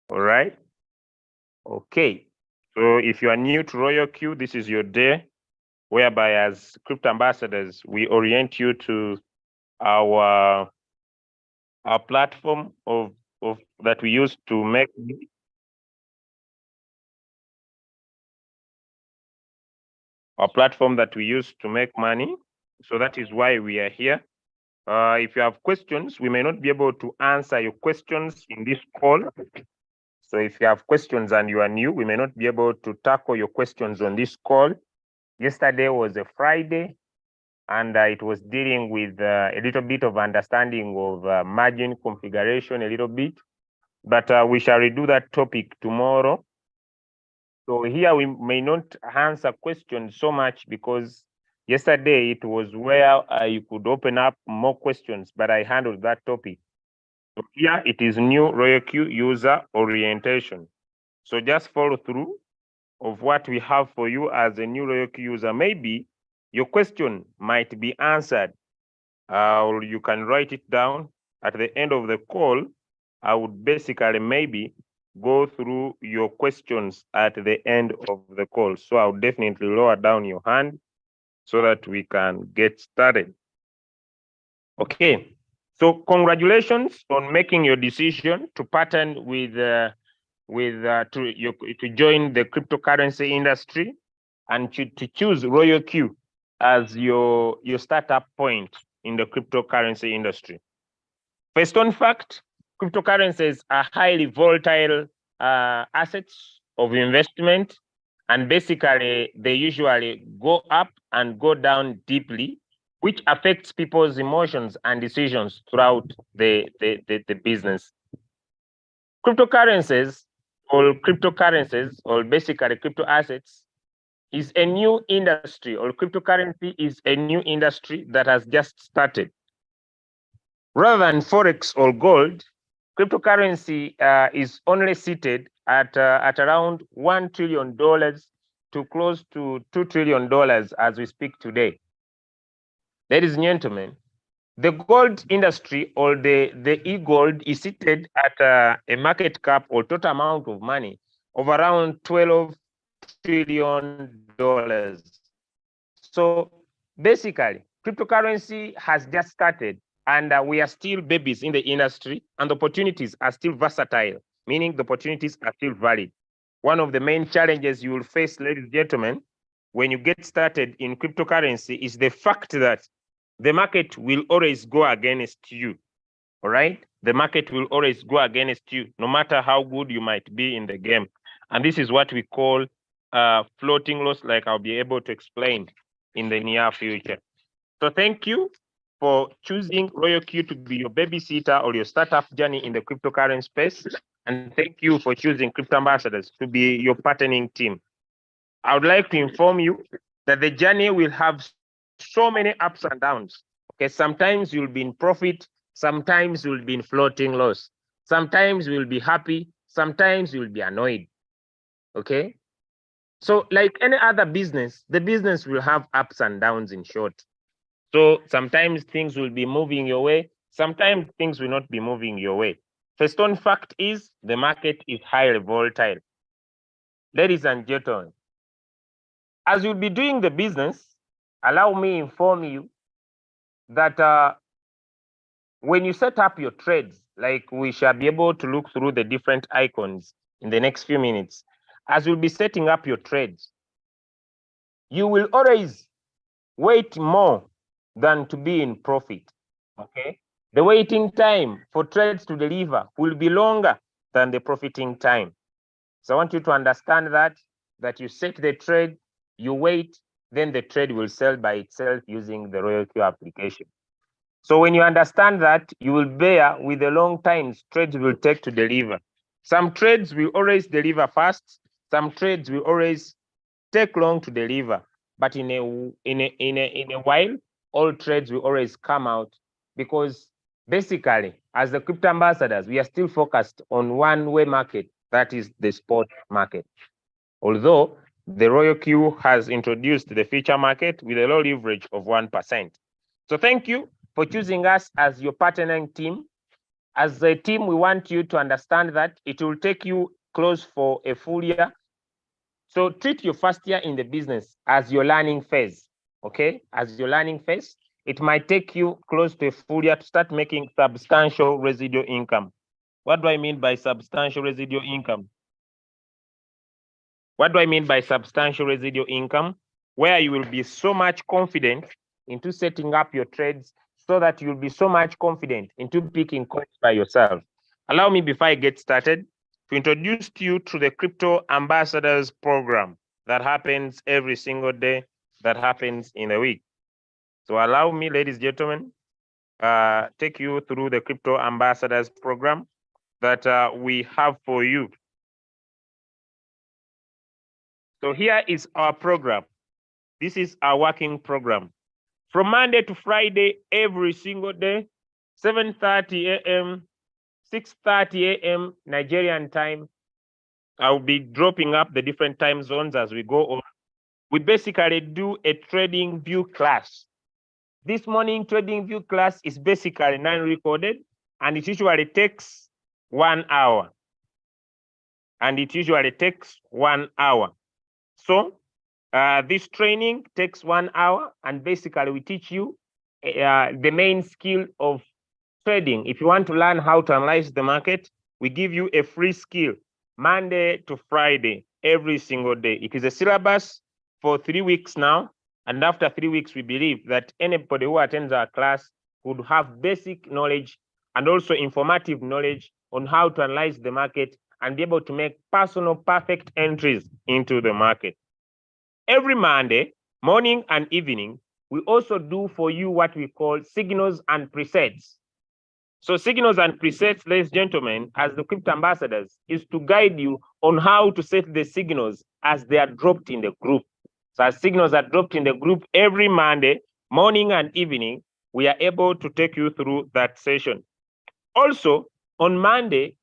All right. Okay. So if you are new to Royalq, this is your day, whereby as crypto ambassadors, we orient you to our platform of that we use to make money. So that is why we are here. If you have questions, we may not be able to answer your questions in this call. So if you have questions and you are new, we may not be able to tackle your questions on this call. Yesterday was a Friday, and it was dealing with a little bit of understanding of margin configuration a little bit. But we shall redo that topic tomorrow. So here we may not answer questions so much because yesterday it was where you could open up more questions, but I handled that topic. So here it is new Royalq user orientation. So just follow through of what we have for you as a new Royalq user. Maybe your question might be answered, or you can write it down at the end of the call. I would basically maybe go through your questions at the end of the call. So I'll definitely lower down your hand so that we can get started. Okay. So congratulations on making your decision to partner to join the cryptocurrency industry and to choose Royalq as your startup point in the cryptocurrency industry. First on fact, cryptocurrencies are highly volatile assets of investment, and basically they usually go up and go down deeply, which affects people's emotions and decisions throughout the business. Cryptocurrencies or basically crypto assets is a new industry, or cryptocurrency is a new industry that has just started. Rather than Forex or gold, cryptocurrency is only seated at around $1 trillion to close to $2 trillion as we speak today. Ladies and gentlemen, the gold industry, or the e-gold, is seated at a market cap or total amount of money of around $12 trillion. So basically, cryptocurrency has just started, and we are still babies in the industry, and the opportunities are still versatile, meaning the opportunities are still valid. One of the main challenges you will face, ladies and gentlemen, when you get started in cryptocurrency is the fact that the market will always go against you. All right? The market will always go against you, no matter how good you might be in the game. And this is what we call floating loss, like I'll be able to explain in the near future. So thank you for choosing Royalq to be your babysitter or your startup journey in the cryptocurrency space. And thank you for choosing Crypto Ambassadors to be your partnering team. I would like to inform you that the journey will have so many ups and downs. Okay, sometimes you'll be in profit, sometimes you'll be in floating loss, sometimes you'll be happy, sometimes you'll be annoyed. Okay, so like any other business, the business will have ups and downs, in short. So sometimes things will be moving your way, sometimes things will not be moving your way. First on fact is the market is highly volatile. Ladies and gentlemen, as you'll be doing the business, allow me inform you that when you set up your trades, like we shall be able to look through the different icons in the next few minutes, as you'll be setting up your trades, you will always wait more than to be in profit. Okay, the waiting time for trades to deliver will be longer than the profiting time. So I want you to understand that you set the trade, you wait, then the trade will sell by itself using the Royalq application. So when you understand that, you will bear with the long times trades will take to deliver. Some trades will always deliver fast. Some trades will always take long to deliver. But in a while, all trades will always come out, because basically, as the crypto ambassadors, we are still focused on one-way market, that is the spot market. Although the Royalq has introduced the future market with a low leverage of 1%. So thank you for choosing us as your partnering team. As a team, we want you to understand that it will take you close for a full year. So treat your first year in the business as your learning phase, okay? As your learning phase, it might take you close to a full year to start making substantial residual income. What do I mean by substantial residual income? What do I mean by substantial residual income? Where you will be so much confident into setting up your trades so that you'll be so much confident into picking coins by yourself. Allow me, before I get started, to introduce you to the Crypto Ambassadors Program that happens every single day, that happens in a week. So allow me, ladies and gentlemen, take you through the Crypto Ambassadors Program that we have for you. So here is our program. This is our working program. From Monday to Friday, every single day, 7:30 a.m., 6:30 a.m. Nigerian time. I'll be dropping up the different time zones as we go on. We basically do a trading view class. This morning trading view class is basically non-recorded, and it usually takes 1 hour. And it usually takes 1 hour. So this training takes 1 hour, and basically we teach you the main skill of trading. If you want to learn how to analyze the market, we give you a free skill Monday to Friday, every single day. It is a syllabus for 3 weeks now. And after 3 weeks, we believe that anybody who attends our class would have basic knowledge and also informative knowledge on how to analyze the market and be able to make personal perfect entries into the market. Every Monday, morning and evening, we also do for you what we call signals and presets. So signals and presets, ladies and gentlemen, as the Crypto Ambassadors, is to guide you on how to set the signals as they are dropped in the group. So as signals are dropped in the group every Monday, morning and evening, we are able to take you through that session. Also, on Monday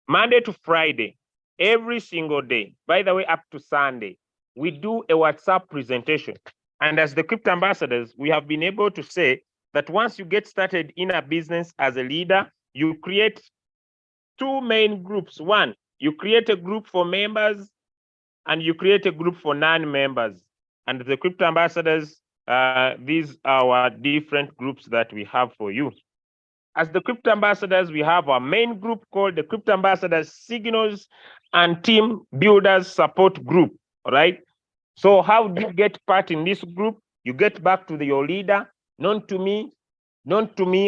to Friday, every single day, by the way, up to Sunday, we do a WhatsApp presentation. And as the Crypto Ambassadors, we have been able to say that once you get started in a business as a leader, you create 2 main groups. One, you create a group for members and you create a group for non-members. And the Crypto Ambassadors, these are our different groups that we have for you. As the Crypto Ambassadors, we have our main group called the Crypto Ambassadors Signals and Team Builders Support Group, all right? So how do you get part in this group? You get back to your leader, known to me,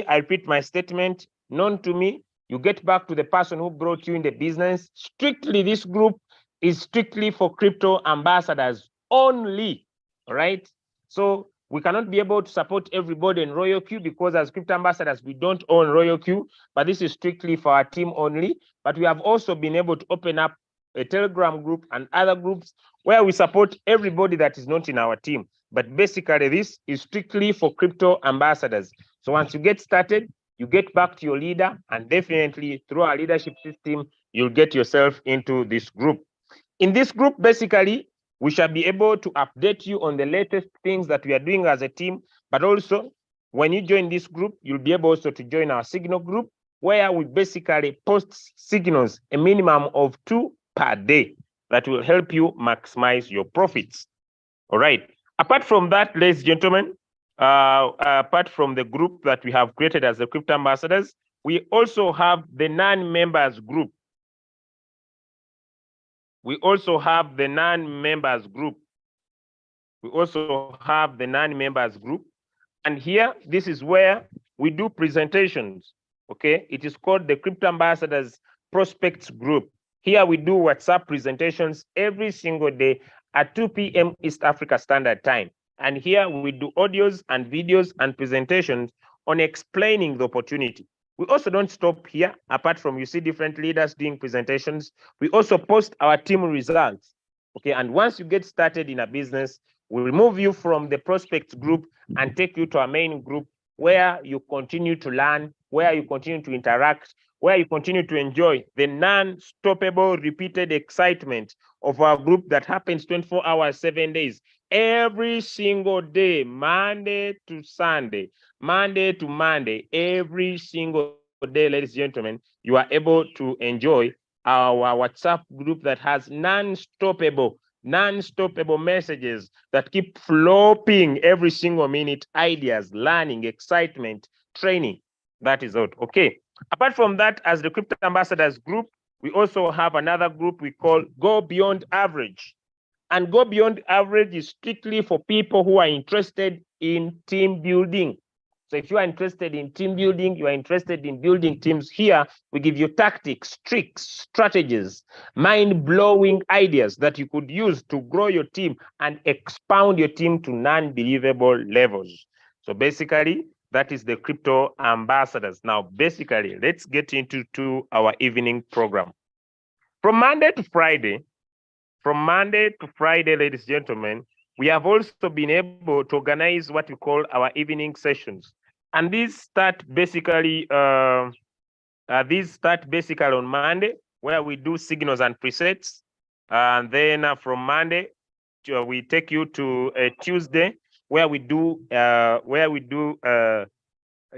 I repeat my statement, known to me, you get back to the person who brought you in the business. Strictly, this group is strictly for Crypto Ambassadors only, all right? So we cannot be able to support everybody in Royalq because as Crypto Ambassadors, we don't own Royalq, but this is strictly for our team only. But we have also been able to open up a Telegram group and other groups where we support everybody that is not in our team. But basically, this is strictly for Crypto Ambassadors. So once you get started, you get back to your leader, and definitely through our leadership system, you'll get yourself into this group. In this group, basically, we shall be able to update you on the latest things that we are doing as a team, but also when you join this group, you'll be able also to join our signal group, where we basically post signals, a minimum of 2 per day, that will help you maximize your profits. All right. Apart from that, ladies and gentlemen, apart from the group that we have created as the Crypto Ambassadors, we also have the non-members group. We also have the non-members group. And here, this is where we do presentations, okay? It is called the Crypto Ambassadors Prospects Group. Here we do WhatsApp presentations every single day at 2 p.m. East Africa Standard Time. And here we do audios and videos and presentations on explaining the opportunity. We also don't stop here. Apart from you see different leaders doing presentations, we also post our team results. Okay, and once you get started in a business, we'll remove you from the prospects group and take you to our main group where you continue to learn, where you continue to interact, where you continue to enjoy the non-stoppable repeated excitement of our group that happens 24 hours, 7 days, every single day, Monday to Sunday, Monday to Monday, every single day, ladies and gentlemen, you are able to enjoy our WhatsApp group that has non-stoppable messages that keep flowing every single minute, ideas, learning, excitement, training. That is all. Okay. Apart from that, as the Crypto Ambassadors group, we also have another group we call Go Beyond Average. And Go Beyond Average is strictly for people who are interested in team building. So if you are interested in team building, you are interested in building teams, here we give you tactics, tricks, strategies, mind-blowing ideas that you could use to grow your team and expound your team to non-believable levels. So basically, that is the Crypto Ambassadors. Now, basically, let's get into our evening program. From Monday to Friday, ladies and gentlemen, we have also been able to organize what we call our evening sessions. And these start basically on Monday, where we do signals and presets. And then from Monday, we take you to Tuesday, where we do in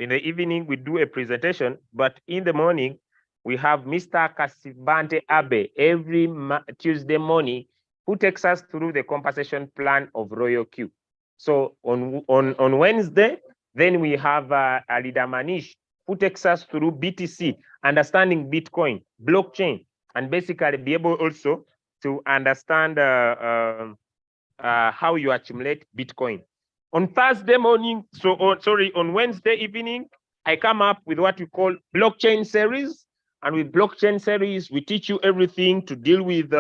the evening, we do a presentation, but in the morning, we have Mr. Kasibante Abe every Tuesday morning, who takes us through the compensation plan of Royalq. So on Wednesday, then we have Alida Manish, who takes us through BTC, understanding Bitcoin, blockchain, and basically be able also to understand how you accumulate Bitcoin. On Thursday morning, on Wednesday evening, I come up with what we call blockchain series. And with blockchain series, we teach you everything to deal with,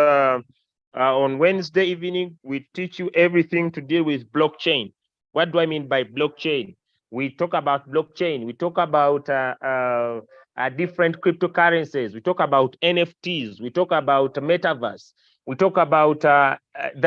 on Wednesday evening, we teach you everything to deal with blockchain. What do I mean by blockchain? We talk about blockchain. We talk about different cryptocurrencies. We talk about NFTs. We talk about metaverse. We talk about the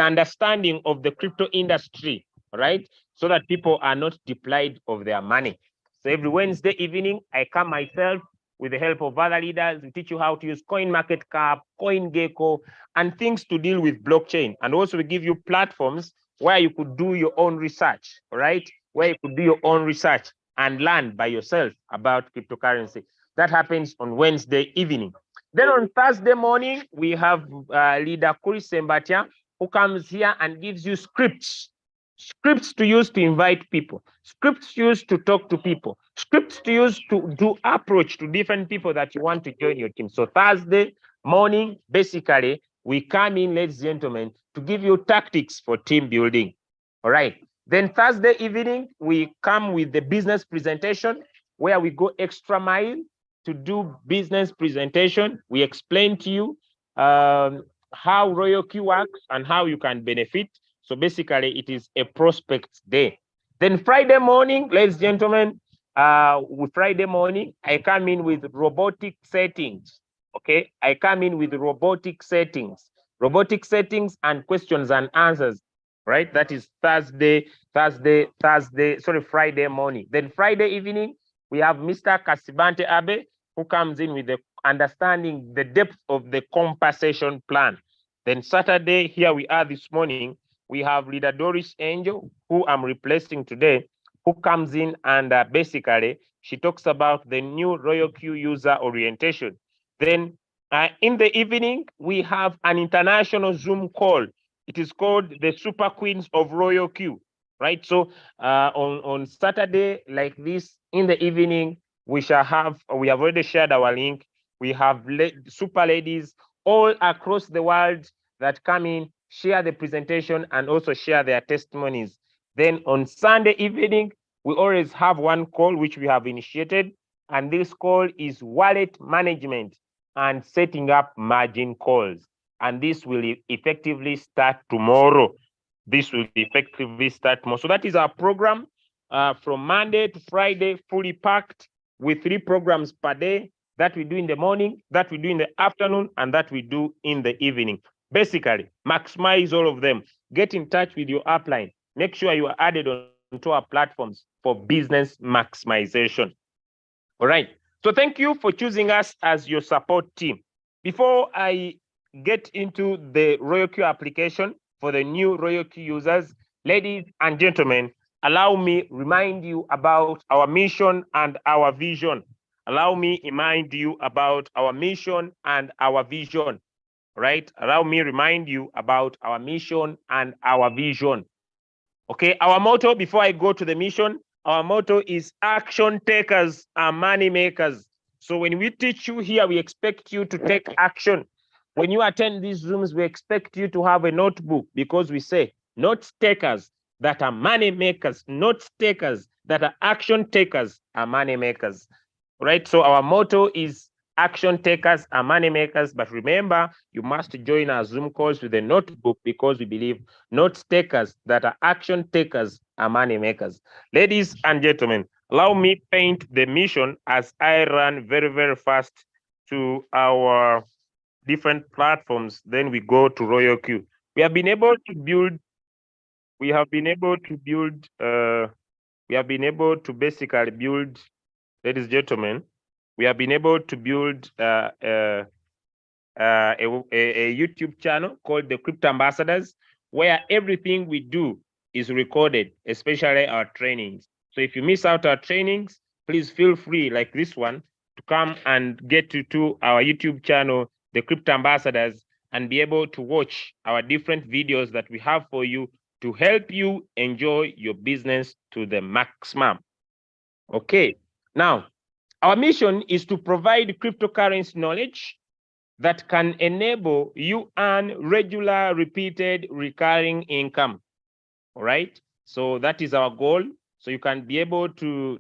understanding of the crypto industry, right? So that people are not deprived of their money. So every Wednesday evening, I come myself with the help of other leaders. We teach you how to use CoinMarketCap, CoinGecko, and things to deal with blockchain. And also we give you platforms where you could do your own research, right? Where you could do your own research and learn by yourself about cryptocurrency. That happens on Wednesday evening. Then on Thursday morning, we have leader Kuri Sembatia, who comes here and gives you scripts to use to invite people, scripts used to talk to people, scripts to use to do approach to different people that you want to join your team. So Thursday morning, basically, we come in, ladies and gentlemen, to give you tactics for team building. All right. Then Thursday evening, we come with the business presentation, where we go extra mile to do business presentation. We explain to you how Royalq works and how you can benefit. So basically, it is a prospect day. Then Friday morning, ladies and gentlemen, with Friday morning, I come in with robotic settings. Okay, I come in with robotic settings and questions and answers. Right, that is Friday morning. Then Friday evening, we have Mr. Kasibante Abe, who comes in with the understanding the depth of the compensation plan. Then Saturday, here we are this morning, we have leader Doris Angel, who I'm replacing today, who comes in and basically she talks about the new Royalq user orientation. Then in the evening, we have an international Zoom call. It is called the Super Queens of Royalq, right? So on Saturday like this, in the evening, we have already shared our link. We have super ladies all across the world that come in, share the presentation, and also share their testimonies. Then on Sunday evening, we always have one call which we have initiated, and this call is wallet management and setting up margin calls. And this will effectively start tomorrow. So that is our program from Monday to Friday, fully packed with 3 programs per day that we do in the morning, that we do in the afternoon, and that we do in the evening. Basically, maximize all of them. Get in touch with your upline. Make sure you are added onto our platforms for business maximization. All right. So thank you for choosing us as your support team. Before I get into the Royalq application for the new Royalq users, ladies and gentlemen, allow me remind you about our mission and our vision. allow me remind you about our mission and our vision, right? Allow me remind you about our mission and our vision. Okay, our motto, before I go to the mission, our motto is action takers are money makers. So when we teach you here, we expect you to take action. When you attend these rooms, we expect you to have a notebook, because we say note takers that are money makers, note takers that are action takers are money makers, right? So our motto is action takers are money makers. But remember, you must join our Zoom calls with a notebook, because we believe note takers that are action takers are money makers. Ladies and gentlemen, allow me paint the mission as I run very, very fast to our different platforms. Then we go to Royalq. We have been able to build, basically build, ladies and gentlemen, we have been able to build a YouTube channel called the Crypto Ambassadors, where everything we do is recorded, especially our trainings. So if you miss out our trainings, please feel free, like this one, to come and get to our YouTube channel, the Crypto Ambassadors, and be able to watch our different videos that we have for you to help you enjoy your business to the maximum. Okay, now our mission is to provide cryptocurrency knowledge that can enable you earn regular, repeated, recurring income. All right. So that is our goal. So you can be able to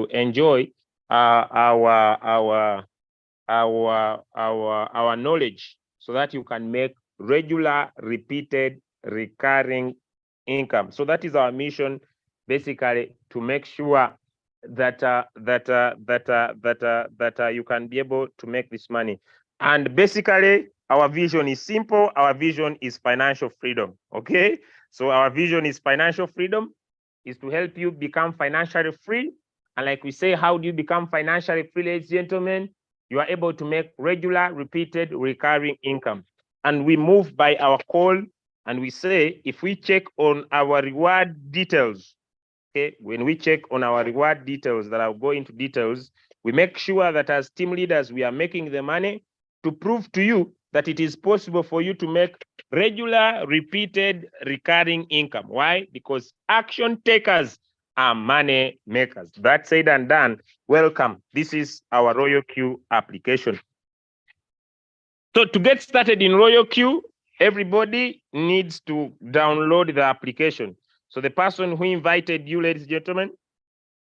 enjoy our knowledge, so that you can make regular, repeated, recurring income. So that is our mission, basically, to make sure that you can be able to make this money. And basically, our vision is simple. Our vision is financial freedom. Okay, so our vision is financial freedom, is to help you become financially free. And like we say, how do you become financially free, ladies and gentlemen? You are able to make regular, repeated, recurring income. And we move by our call, and we say, if we check on our reward details, okay, when we check on our reward details, that I'll go into details, we make sure that as team leaders, we are making the money to prove to you that it is possible for you to make regular, repeated, recurring income. Why? Because action takers are money makers. That said and done, welcome. This is our Royalq application. So to get started in Royalq, everybody needs to download the application. So the person who invited you, ladies and gentlemen,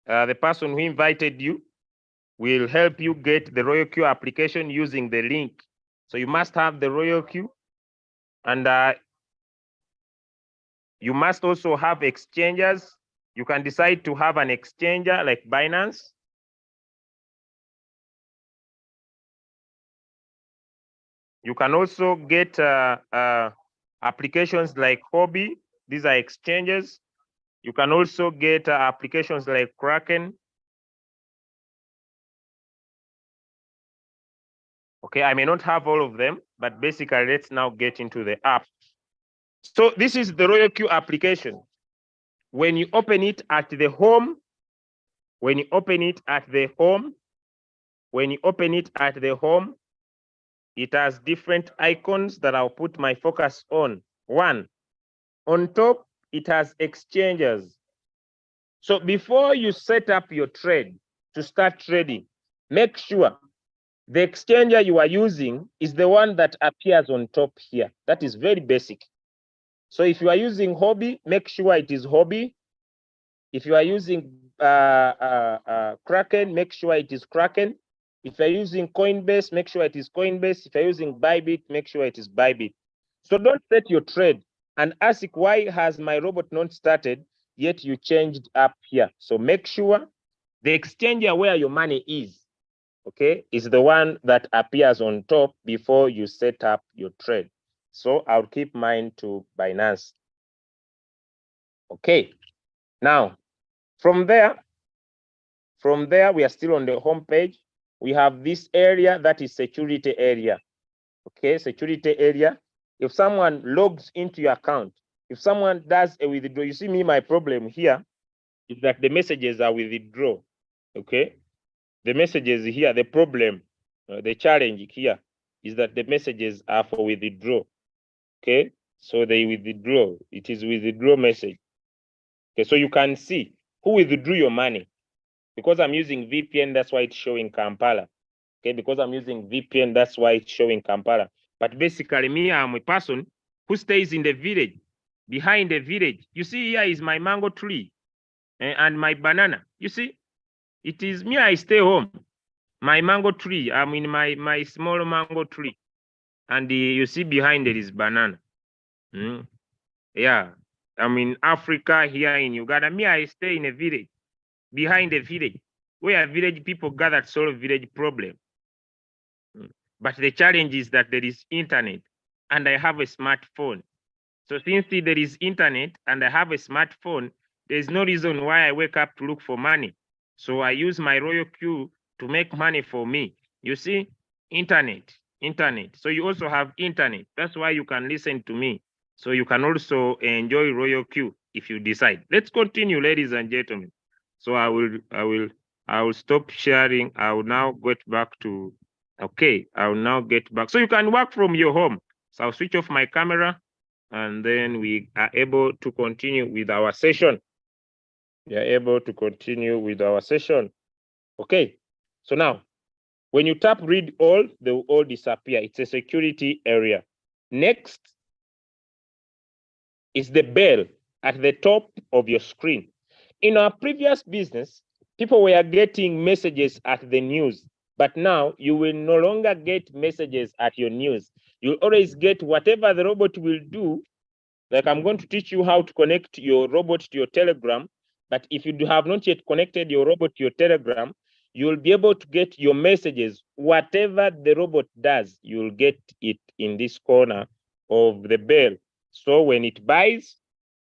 the person who invited you will help you get the Royalq application using the link. So you must have the Royalq, and you must also have exchanges. You can decide to have an exchanger like Binance. You can also get applications like Hobby. These are exchanges. You can also get applications like Kraken. Okay, I may not have all of them, but basically, let's now get into the app. So this is the Royalq application. When you open it at the home, when you open it at the home, it has different icons that I'll put my focus on. One, on top, it has exchanges. So before you set up your trade to start trading, make sure the exchanger you are using is the one that appears on top here. That is very basic. So if you are using Hobby, make sure it is Hobby. If you are using Kraken, make sure it is Kraken. If you're using Coinbase, make sure it is Coinbase. If you're using Bybit, make sure it is Bybit. So don't set your trade and ask, why has my robot not started, yet you changed up here? So make sure the exchanger where your money is, okay, is the one that appears on top before you set up your trade. So I'll keep mine to Binance. Okay, now from there, we are still on the home page. We have this area that is security area. Okay, security area. If someone logs into your account, if someone does a withdraw, you see me, my problem here is that the messages are withdraw. Okay, the messages here, the problem, the challenge here is that the messages are for withdraw. Okay, so they withdraw. It is withdraw message. Okay, so you can see who withdrew your money. Because I'm using VPN, that's why it's showing Kampala. Okay, because I'm using VPN, that's why it's showing Kampala. But basically, me, I'm a person who stays in the village, behind the village. You see, here is my mango tree and my banana. You see, it is me, I stay home. My mango tree, I'm in my small mango tree. And you see behind there is banana. Yeah, I'm in Africa, here in Uganda. Me, I stay in a village, behind the village, where village people gather to solve village problem. But the challenge is that there is internet and I have a smartphone. So since there is internet and I have a smartphone, there's no reason why I wake up to look for money. So I use my Royalq to make money for me. You see, internet. So you also have internet. That's why you can listen to me. So you can also enjoy Royalq if you decide. Let's continue, ladies and gentlemen. So I will stop sharing. I will now get back to, okay, I will now get back. So you can work from your home. So I'll switch off my camera and then we are able to continue with our session. We are able to continue with our session. Okay, so now, when you tap read all, they will all disappear. It's a security area. Next is the bell at the top of your screen. In our previous business, people were getting messages at the news, but now you will no longer get messages at your news. You'll always get whatever the robot will do. Like I'm going to teach you how to connect your robot to your Telegram. But if you have not yet connected your robot to your Telegram, you'll be able to get your messages. Whatever the robot does, you'll get it in this corner of the bell. So when it buys,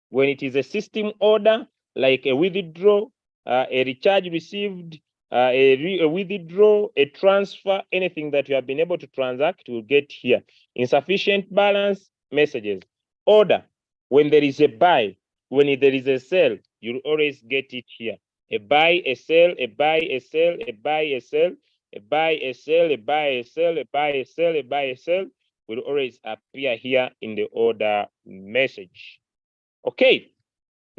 when it is a system order, like a withdraw, a recharge received, a withdraw, a transfer, anything that you have been able to transact, you'll get here. Insufficient balance, messages. Order, when there is a buy, when there is a sell, you'll always get it here. A buy, a sell, a buy, a sell, a buy, a sell, a buy, a sell, a buy, a sell, a buy, a sell, a buy, a sell will always appear here in the order message. Okay,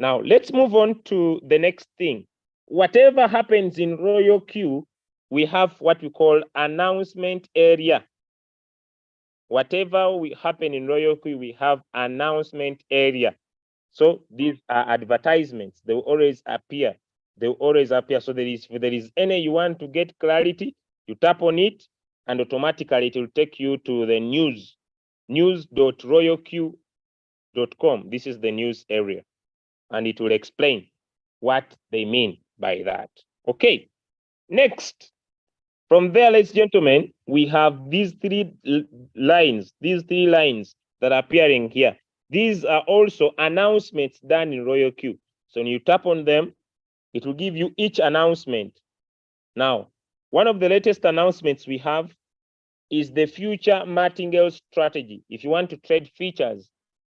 now let's move on to the next thing. Whatever happens in Royalq, we have what we call announcement area. Whatever will happen in Royalq, we have announcement area. So these are advertisements. They will always appear. They will always appear. So if there is any you want to get clarity, you tap on it and automatically it will take you to the news.royalq.com. This is the news area. And it will explain what they mean by that. Okay, next. From there, ladies and gentlemen, we have these three lines that are appearing here. These are also announcements done in Royalq. So when you tap on them, it will give you each announcement. Now, one of the latest announcements we have is the future martingale strategy. If you want to trade futures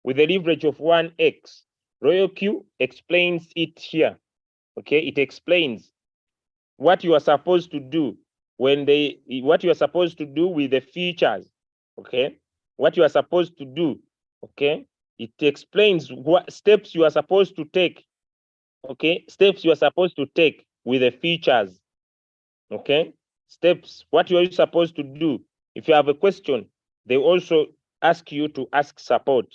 with a leverage of 1x, Royalq explains it here. Okay, it explains what you are supposed to do what you are supposed to do with the futures. Okay, what you are supposed to do. Okay, it explains what steps you are supposed to take. Okay, steps you are supposed to take with the futures. Okay, steps, what you are supposed to do. If you have a question, they also ask you to ask support.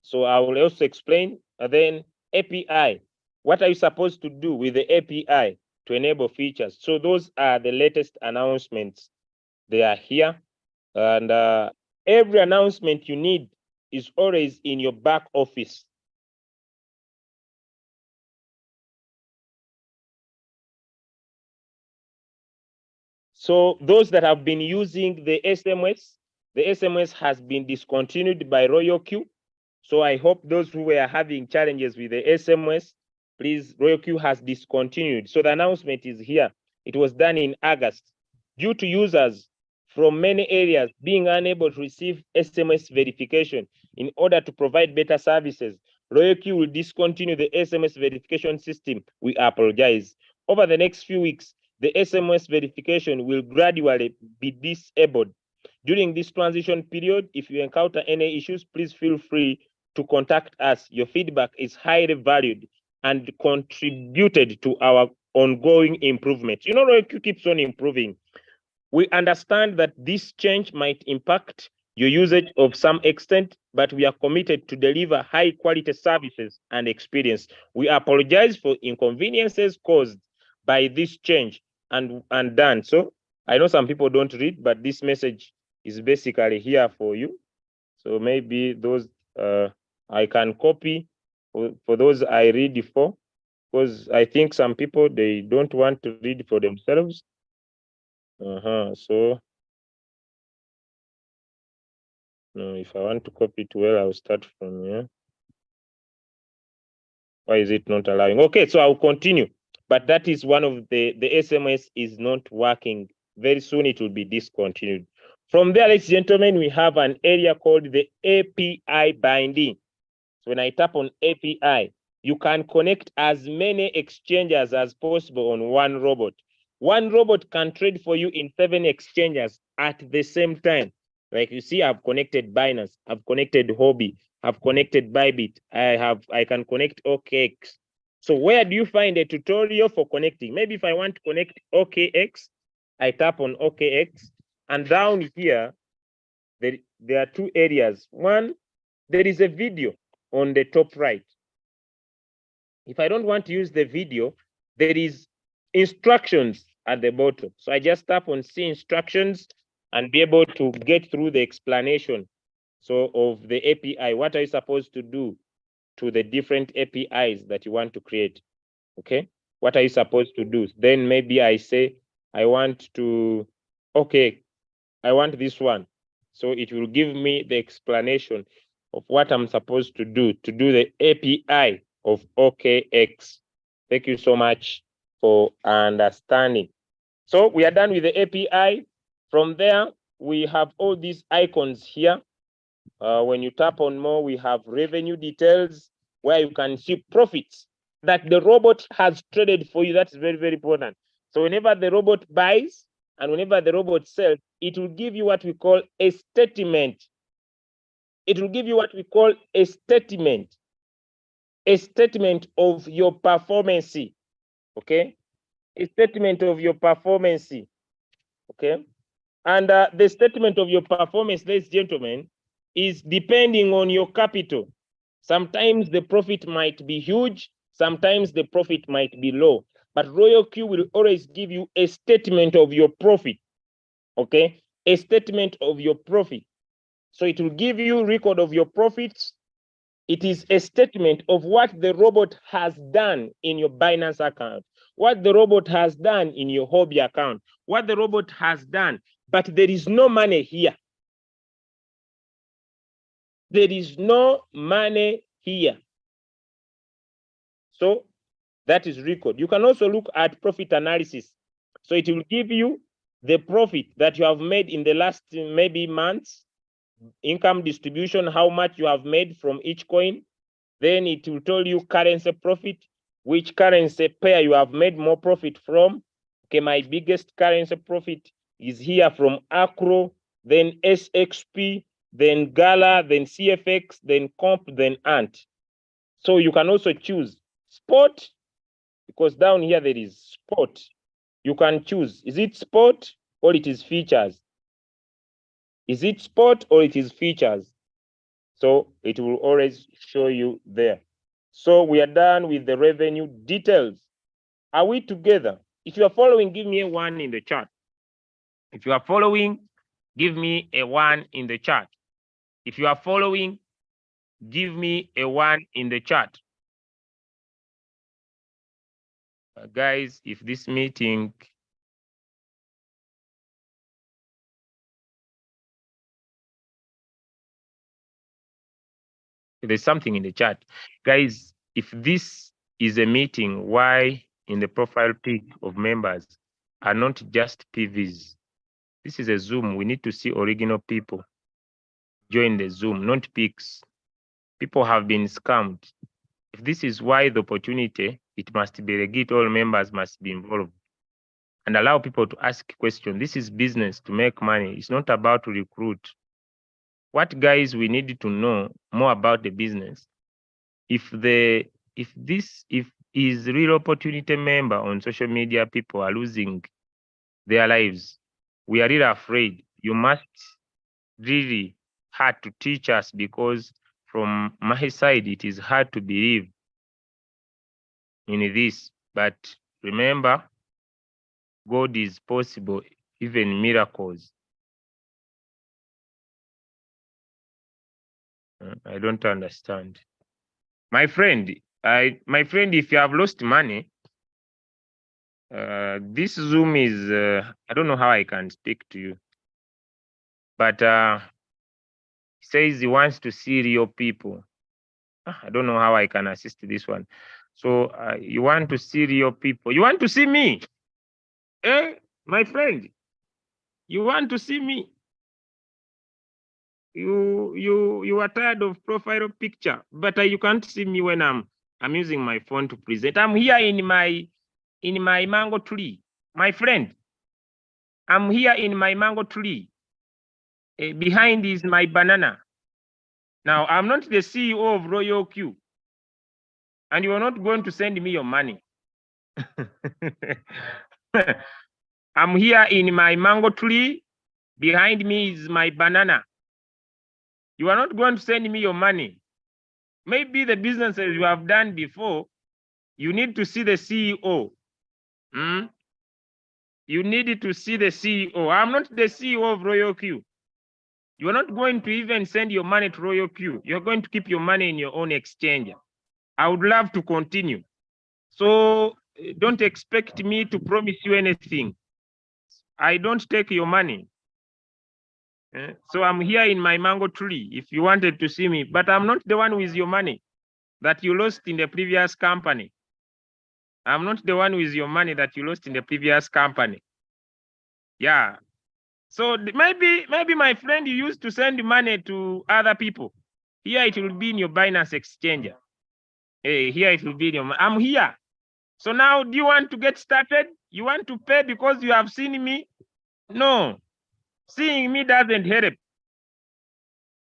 So I will also explain. And then API, what are you supposed to do with the API to enable features? So those are the latest announcements. They are here. And every announcement you need is always in your back office. So those that have been using the SMS has been discontinued by Royalq. So I hope those who were having challenges with the SMS, please, Royalq has discontinued. So the announcement is here. It was done in August. Due to users from many areas being unable to receive SMS verification in order to provide better services, Royalq will discontinue the SMS verification system. We apologize. Over the next few weeks, the SMS verification will gradually be disabled. During this transition period, if you encounter any issues, please feel free to contact us. Your feedback is highly valued and contributed to our ongoing improvement. You know, Royalq keeps on improving. We understand that this change might impact your usage of some extent, but we are committed to deliver high quality services and experience. We apologize for inconveniences caused by this change and done. So I know some people don't read, but this message is basically here for you. So maybe those I can copy for those I read for, because I think some people, they don't want to read for themselves. So no, if I want to copy it well, I'll start from here. Why is it not allowing? Okay, so I'll continue. But that is one of the SMS is not working. Very soon it will be discontinued. From there, ladies and gentlemen, we have an area called the API binding. So when I tap on API, you can connect as many exchanges as possible on one robot. One robot can trade for you in 7 exchanges at the same time. Like you see, I've connected Binance, I've connected Hobby, I've connected Bybit, I can connect OKX. So where do you find a tutorial for connecting? Maybe if I want to connect OKX, I tap on OKX, and down here, there are 2 areas. One, there is a video on the top right. If I don't want to use the video, there is instructions at the bottom. So I just tap on see instructions and be able to get through the explanation. So of the API, what are you supposed to do to the different APIs that you want to create? Okay, what are you supposed to do? Then maybe I say, I want to, okay, I want this one. So it will give me the explanation of what I'm supposed to do the API of OKX. Thank you so much for understanding. So we are done with the API. From there, we have all these icons here. When you tap on more, we have revenue details where you can see profits that the robot has traded for you. That's very, very important. So whenever the robot buys and whenever the robot sells, it will give you what we call a statement. It will give you what we call a statement of your performance. Okay, a statement of your performance. Okay, and the statement of your performance, ladies and gentlemen, is depending on your capital. Sometimes the profit might be huge, sometimes the profit might be low, but Royalq will always give you a statement of your profit. Okay, a statement of your profit. So it will give you record of your profits. It is a statement of what the robot has done in your Binance account, what the robot has done in your Hobby account, what the robot has done, but there is no money here. There is no money here. So that is record. You can also look at profit analysis. So it will give you the profit that you have made in the last maybe months, income distribution, how much you have made from each coin. Then it will tell you currency profit, which currency pair you have made more profit from. Okay, my biggest currency profit is here from Acro, then SXP, then Gala, then CFX, then Comp, then Ant. So you can also choose spot, because down here there is spot. You can choose, is it spot or it is features? Is it spot or it is features? So it will always show you there. So we are done with the revenue details. Are we together? If you are following, give me a 1 in the chat. If you are following, give me a 1 in the chat. If you are following, give me a 1 in the chat. Guys, if this meeting, there's something in the chat. Guys, if this is a meeting, why in the profile pic of members are not just PVs? This is a Zoom. We need to see original people join the Zoom, not pics. People have been scammed. If this is why the opportunity, it must be legit. All members must be involved. and allow people to ask questions. This is business to make money. It's not about to recruit. What guys we need to know more about the business? If is real opportunity member on social media, people are losing their lives. We are really afraid. You must really hard to teach us, because from my side it is hard to believe in this. But remember, God is possible, even miracles. I don't understand. My friend, if you have lost money, this Zoom is, I don't know how I can speak to you, but he says he wants to see real people. I don't know how I can assist this one. So you want to see real people. You want to see me? Eh, my friend, you want to see me? You are tired of profile picture, but you can't see me when I'm using my phone to present. I'm here in my mango tree, my friend. I'm here in my mango tree. Behind is my banana. Now, I'm not the CEO of Royalq, and you are not going to send me your money. I'm here in my mango tree. Behind me is my banana. You are not going to send me your money. Maybe the businesses you have done before, you need to see the CEO. You need to see the CEO. I'm not the CEO of Royalq. You're not going to even send your money to Royalq. You're going to keep your money in your own exchange. I would love to continue. So don't expect me to promise you anything. I don't take your money. So I'm here in my mango tree if you wanted to see me, but I'm not the one with your money that you lost in the previous company. I'm not the one with your money that you lost in the previous company. Yeah. So maybe my friend, you used to send money to other people. Here it will be in your Binance exchange. Hey, here it will be in your. I'm here. So now, do you want to get started? You want to pay because you have seen me? No. Seeing me doesn't help.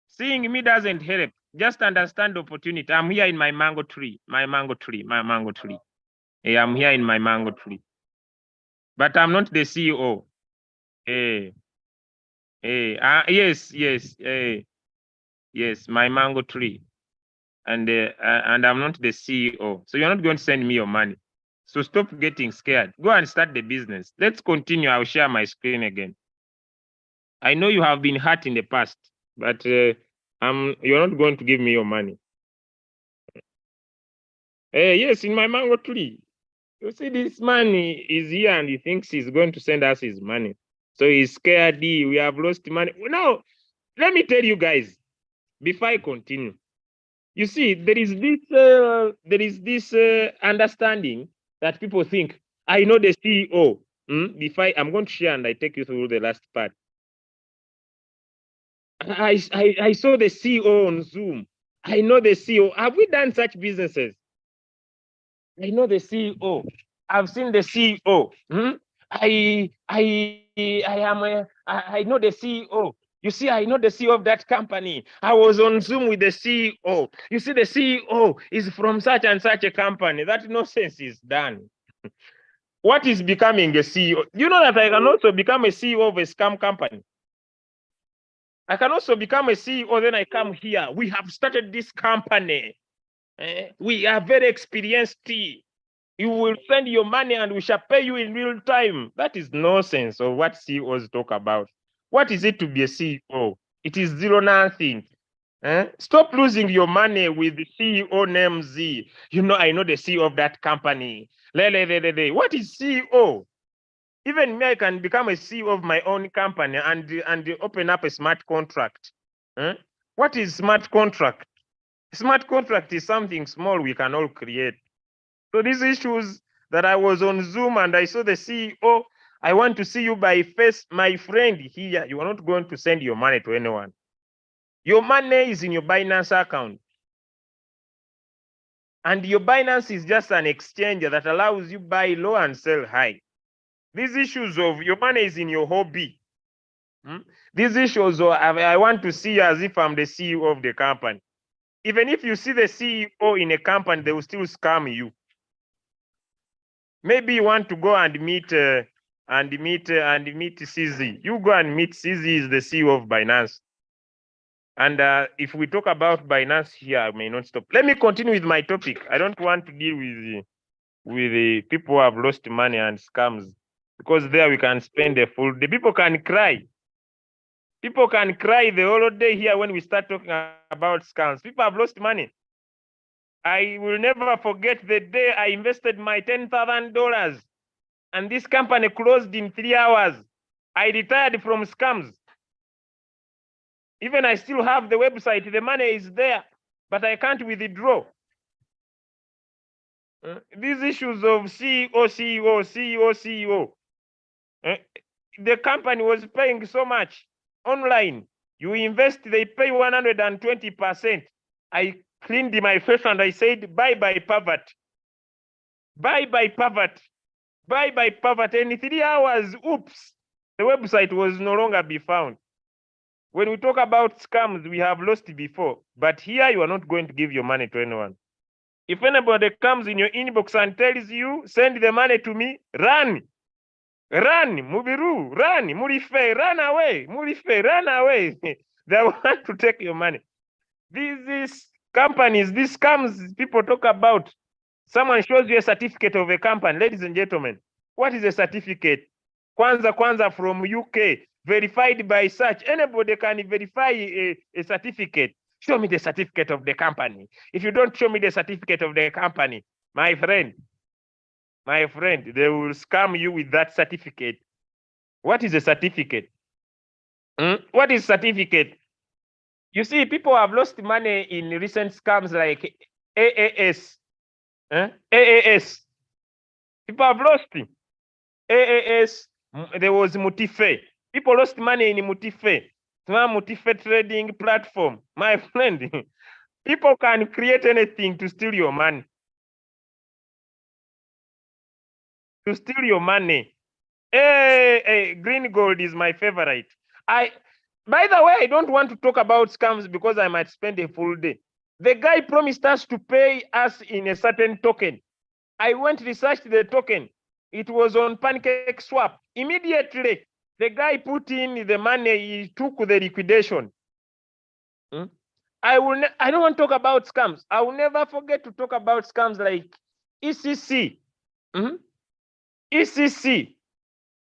Seeing me doesn't help. Just understand the opportunity. I'm here in my mango tree. My mango tree. My mango tree. Hey, I'm here in my mango tree. But I'm not the CEO. Hey. Hey. Yes. Hey. Yes, my mango tree. And I'm not the CEO. So you're not going to send me your money. So stop getting scared. Go and start the business. Let's continue. I'll share my screen again. I know you have been hurt in the past, but you're not going to give me your money. Yes, in my mango tree. You see, this man is here and he thinks he's going to send us his money. So he's scared. We have lost money. Now, let me tell you guys, before I continue, you see, there is this understanding that people think, I know the CEO. I'm going to share and I take you through the last part. I saw the CEO on Zoom. I know the CEO. Have we done such businesses? I know the CEO. I've seen the CEO. I know the CEO. You see, I know the CEO of that company. I was on Zoom with the CEO. You see, the CEO is from such and such a company. That nonsense is done. What is becoming a CEO? You know that I can also become a CEO of a scam company. I can also become a CEO, then I come here. We have started this company. We are very experienced. You will send your money and we shall pay you in real time. That is nonsense of what CEOs talk about. What is it to be a CEO? It is zero nothing. Stop losing your money with the CEO name Z. You know, I know the CEO of that company. What is CEO? Even me, I can become a CEO of my own company and open up a smart contract. What is smart contract? Smart contract is something small we can all create. So these issues that I was on Zoom and I saw the CEO, I want to see you by face, my friend here. You are not going to send your money to anyone. Your money is in your Binance account. And your Binance is just an exchange that allows you buy low and sell high. These issues of your money is in your hobby. These issues of I want to see you as if I'm the CEO of the company. Even if you see the CEO in a company, they will still scam you. Maybe you want to go and meet CZ. You go and meet CZ is the CEO of Binance. And if we talk about Binance here, I may not stop. Let me continue with my topic. I don't want to deal with the people who have lost money and scams, because there we can spend a full day. People can cry. People can cry the whole day here when we start talking about scams. People have lost money. I will never forget the day I invested my $10,000 and this company closed in 3 hours. I retired from scams. Even I still have the website. The money is there, but I can't withdraw. These issues of CEO. The company was paying so much online. You invest, they pay 120%. I cleaned my face and I said, bye-bye poverty. Bye-bye poverty. Bye-bye poverty. In 3 hours, oops, the website was no longer be found. When we talk about scams, we have lost before. But here, you are not going to give your money to anyone. If anybody comes in your inbox and tells you, send the money to me, run. Run, Mubiru, run, Murife, run away, Murife, run away. They want to take your money. These companies, these scams people talk about. Someone shows you a certificate of a company. Ladies and gentlemen, what is a certificate? Kwanza from UK, verified by such. Anybody can verify a certificate. Show me the certificate of the company. If you don't show me the certificate of the company, my friend, they will scam you with that certificate. What is a certificate? What is certificate? You see, people have lost money in recent scams like AAS. AAS. People have lost it. AAS. There was Mutife. People lost money in Mutife. Mutife trading platform. My friend, people can create anything to steal your money. To steal your money. Hey, green gold is my favorite. By the way, I don't want to talk about scams because I might spend a full day. The guy promised us to pay us in a certain token. I went researched the token. It was on Pancake Swap. Immediately, the guy put in the money. He took the liquidation. I don't want to talk about scams. I will never forget to talk about scams like ECC. ECC.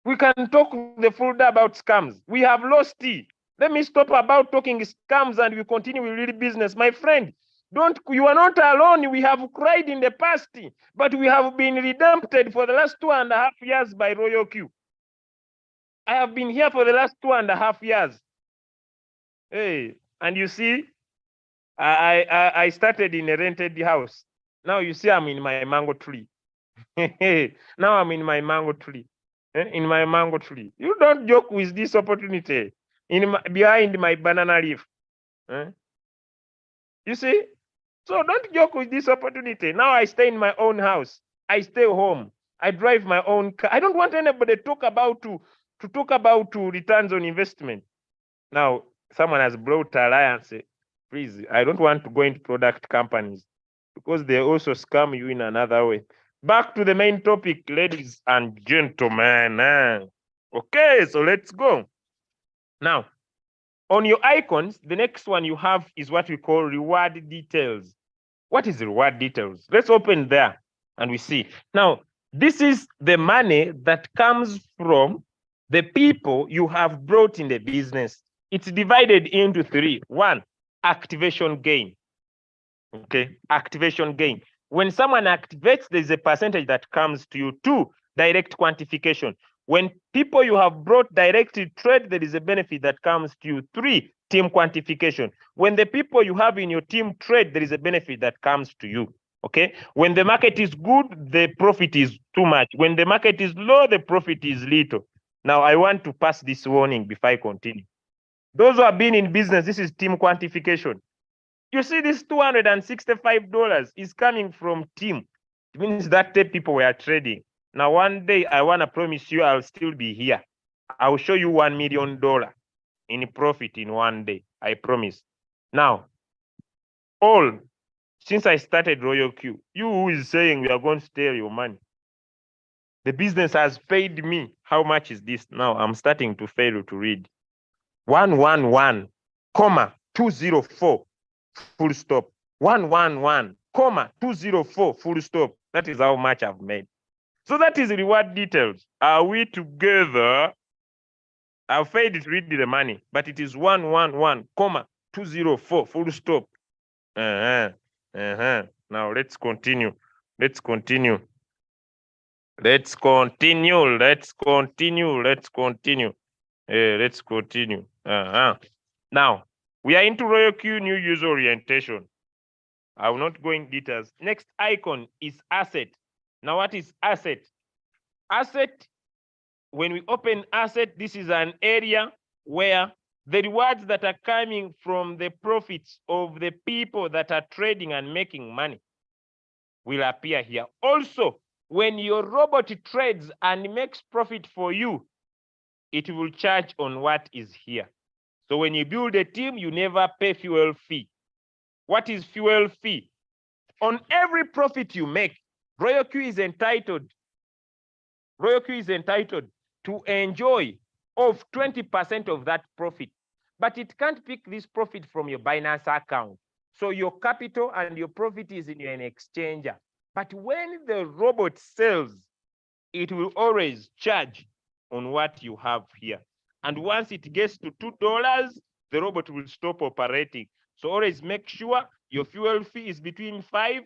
We can talk the full day about scams. We have lost it. Let me stop about talking scams and we continue with real business. My friend, you are not alone. We have cried in the past, but we have been redempted for the last 2.5 years by Royalq. I have been here for the last 2.5 years. Hey, and you see, I started in a rented house. Now you see I'm in my mango tree. Now I'm in my mango tree. In my mango tree. You don't joke with this opportunity. Behind my banana leaf. You see? So don't joke with this opportunity. Now I stay in my own house. I stay home. I drive my own car. I don't want anybody to talk about returns on investment. Now, someone has brought alliance. Please, I don't want to go into product companies because they also scam you in another way. Back to the main topic, ladies and gentlemen. Okay, so let's go. Now, on your icons, the next one you have is what we call reward details. What is reward details? Let's open there and we see. Now, this is the money that comes from the people you have brought in the business. It's divided into 3. 1, activation gain. Okay, activation gain. When someone activates, there's a percentage that comes to you. 2, direct quantification. When people you have brought directly trade, there is a benefit that comes to you. 3, team quantification. When the people you have in your team trade, there is a benefit that comes to you. Okay. When the market is good, the profit is too much. When the market is low, the profit is little. Now, I want to pass this warning before I continue. Those who have been in business, this is team quantification. You see, this $265 is coming from team. It means that people were trading. Now, one day I want to promise you I'll still be here. I'll show you $1 million in profit in one day. I promise. Now, since I started Royalq, you who is saying we are going to steal your money, the business has paid me. How much is this? Now I'm starting to fail to read. 111,204 full stop. 111,204 full stop. That is how much I've made. So that is reward details. Are we together? I've failed to read the money, but it is 111,204 full stop. Now let's continue. Let's continue. Let's continue. Let's continue. Let's continue. Let's continue. Now, we are into Royalq new user orientation. I will not go in details. Next icon is asset. Now, what is asset? Asset, when we open asset, this is an area where the rewards that are coming from the profits of the people that are trading and making money will appear here. Also, when your robot trades and makes profit for you, it will charge on what is here. So when you build a team, you never pay fuel fee. What is fuel fee? On every profit you make, Royalq is entitled to enjoy of 20% of that profit. But it can't pick this profit from your Binance account. So your capital and your profit is in an exchanger. But when the robot sells, it will always charge on what you have here. And once it gets to $2, the robot will stop operating. So always make sure your fuel fee is between 5,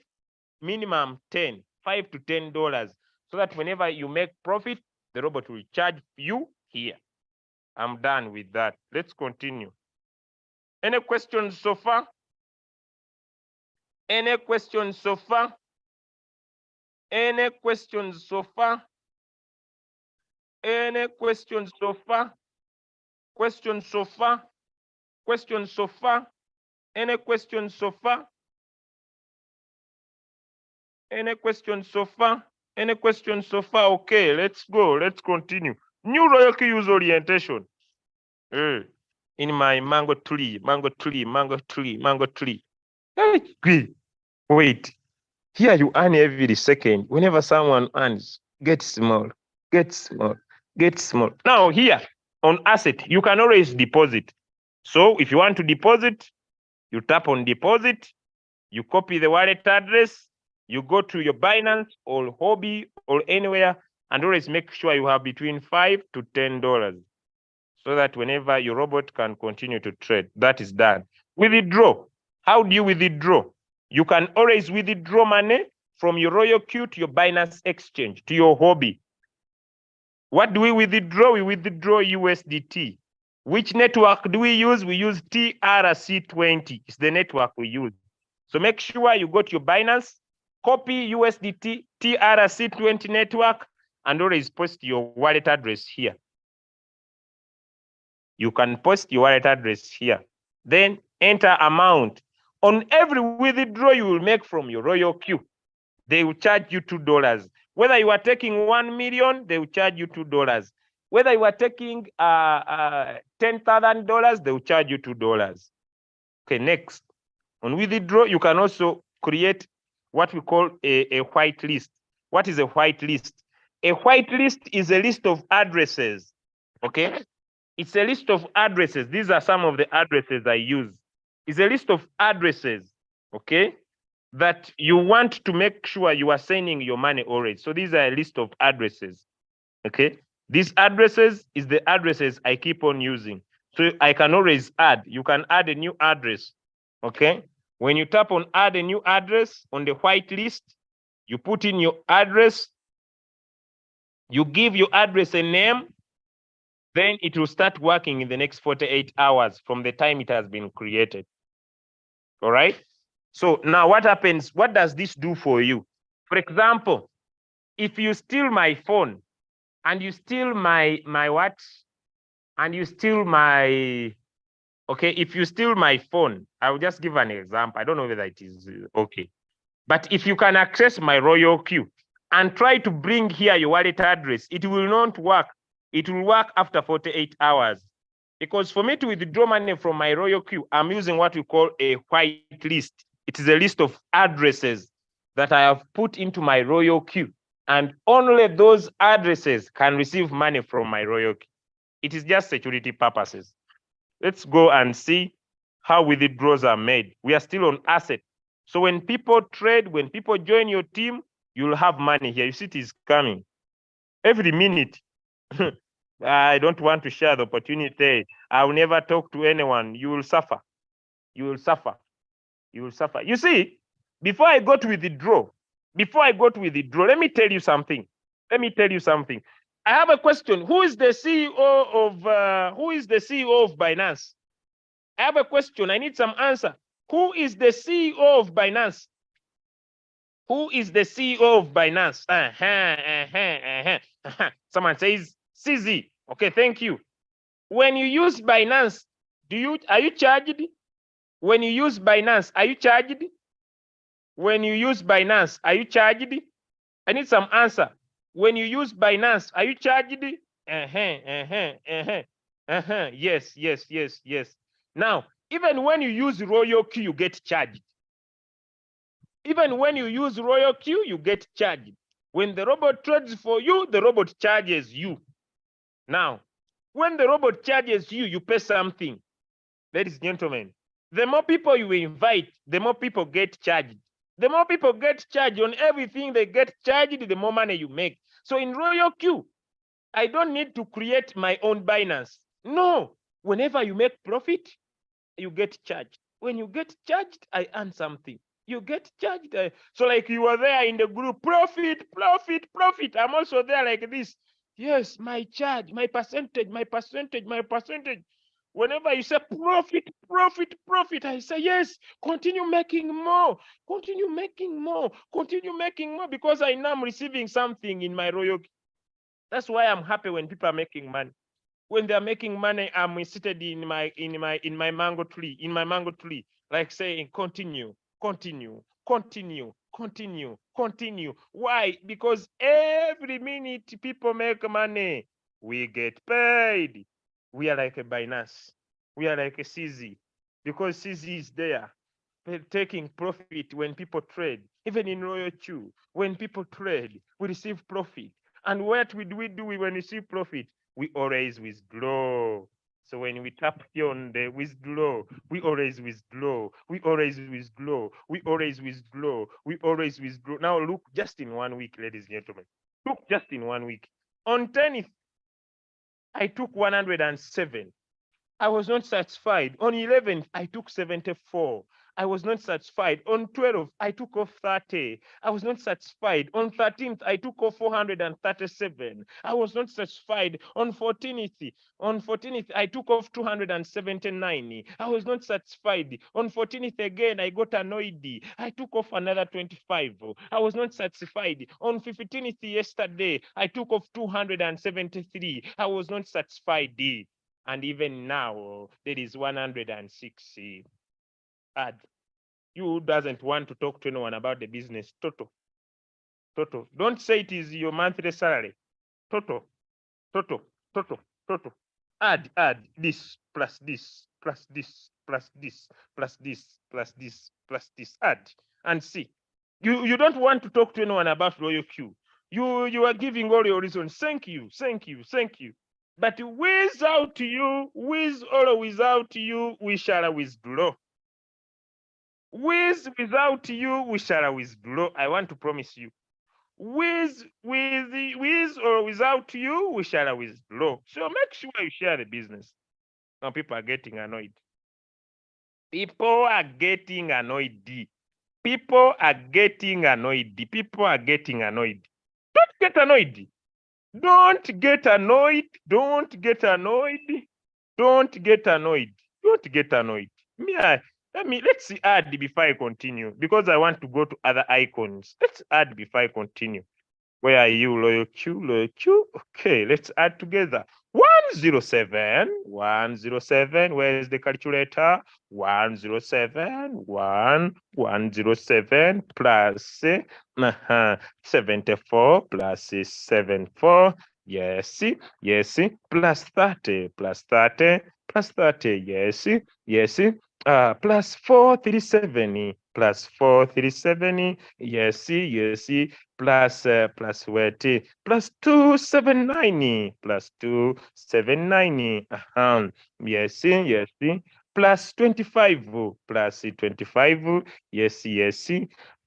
minimum 10, $5 to $10, so that whenever you make profit, the robot will charge you here. I'm done with that. Let's continue. Any questions so far? Any questions so far? Any questions so far? Any questions so far? Questions so far? Questions so far? Any questions so far? Any questions so far? Any questions so far? Okay, let's go. Let's continue. New Royalq user orientation. In my mango tree. Hey, wait. Here you earn every second. Whenever someone earns, get small. Now here on asset, you can always deposit. So if you want to deposit, you tap on deposit, you copy the wallet address, you go to your Binance or Hobby or anywhere, and always make sure you have between $5 to $10, so that whenever your robot can continue to trade. That is done. Withdraw. How do you withdraw? You can always withdraw money from your Royalq to your Binance exchange, to your Hobby. What do we withdraw? We withdraw USDT. Which network do we use? We use TRC20. It's the network we use. So make sure you go to your Binance, copy USDT, TRC20 network, and always post your wallet address here. You can post your wallet address here. Then enter amount. On every withdraw you will make from your Royalq, they will charge you $2. Whether you are taking 1 million, they will charge you $2. Whether you are taking $10,000, they will charge you $2. Okay, next. On withdraw, you can also create what we call a white list. What is a white list? A white list is a list of addresses. Okay? It's a list of addresses. These are some of the addresses I use. It's a list of addresses, okay, that you want to make sure you are sending your money already. So these are a list of addresses, okay? These addresses is the addresses I keep on using. So I can always add. You can add a new address, okay? When you tap on add a new address on the white list, you put in your address, you give your address a name, then it will start working in the next 48 hours from the time it has been created. All right? So now what happens? What does this do for you? For example, if you steal my phone and you steal my what? And you steal my, okay, if you steal my phone, I will just give an example. I don't know whether it is okay. But if you can access my Royalq, and try to bring here your wallet address, it will not work. It will work after 48 hours. Because for me to withdraw money from my Royalq, I'm using what we call a white list. It is a list of addresses that I have put into my Royalq, and only those addresses can receive money from my Royalq. It is just security purposes. Let's go and see how withdrawals are made. We are still on asset. So when people trade, when people join your team, you'll have money here. You see it is coming every minute. I don't want to share the opportunity. I will never talk to anyone. You will suffer. You will suffer. You will suffer. You see, before I go to withdraw, let me tell you something. Let me tell you something. I have a question. Who is the CEO of Binance? I have a question. I need some answer. Who is the CEO of Binance? Who is the CEO of Binance? Someone says CZ. Okay, thank you. When you use Binance, are you charged? When you use Binance, are you charged? When you use Binance, are you charged? I need some answer. When you use Binance, are you charged? Yes, yes, yes, yes. Now, even when you use Royalq, you get charged. Even when you use Royalq, you get charged. When the robot trades for you, the robot charges you. Now, when the robot charges you, you pay something. Ladies and gentlemen, the more people you invite, the more people get charged. The more people get charged on everything they get charged, the more money you make. So in Royalq, I don't need to create my own Binance. No, whenever you make profit, you get charged. When you get charged, I earn something. You get charged. So like you are there in the group, profit, profit, profit. I'm also there like this. Yes, my charge, my percentage, my percentage, my percentage. Whenever you say profit, profit, profit, I say, yes, continue making more, continue making more, continue making more, because I know I'm receiving something in my Royalq. That's why I'm happy when people are making money. When they're making money, I'm seated in my mango tree, like saying, continue, continue, continue, continue, continue. Why? Because every minute people make money, we get paid. We are like a Binance. We are like a CZ, because CZ is there taking profit when people trade. Even in Royalq, when people trade, we receive profit. And what we do when we receive profit? We always withdraw. So when we tap here on the withdraw, we always withdraw, we always withdraw, we always withdraw, we always withdraw. Now look, just in 1 week, ladies and gentlemen, look, just in 1 week. On 10th, I took 107. I was not satisfied. On 11th, I took 74. I was not satisfied. On 12th, I took off 30. I was not satisfied. On 13th, I took off 437. I was not satisfied. On 14th, I took off 279. I was not satisfied. On 14th again, I got annoyed. I took off another 25. I was not satisfied. On 15th yesterday, I took off 273. I was not satisfied. And even now, there is 106 ad. You doesn't want to talk to anyone about the business. Toto. Don't say it is your monthly salary. Toto. Add this plus this plus this plus this plus this plus this plus this. Add and see. You don't want to talk to anyone about Royalq. You are giving all your reasons. Thank you. But without you, with or without you, we shall withdraw. Without you, we shall withdraw. I want to promise you. With or without you, we shall withdraw. So make sure you share the business. Now people are getting annoyed. People are getting annoyed. People are getting annoyed. Don't get annoyed. Don't get annoyed. Don't get annoyed. Don't get annoyed. Don't get annoyed. Let's add before I continue, because I want to go to other icons. Let's add before I continue. Where are you, Royalq? Okay, let's add together. 1 107, 107. Where's the calculator? 107, 107 plus 74 plus 74. Yes, yes, plus 30, plus 30, plus 30. Yes, yes. Plus 437, plus 437. Yes, yes. Plus what? Plus 279, plus 279. Yes, yes. Plus 25, plus 25. Yes, yes.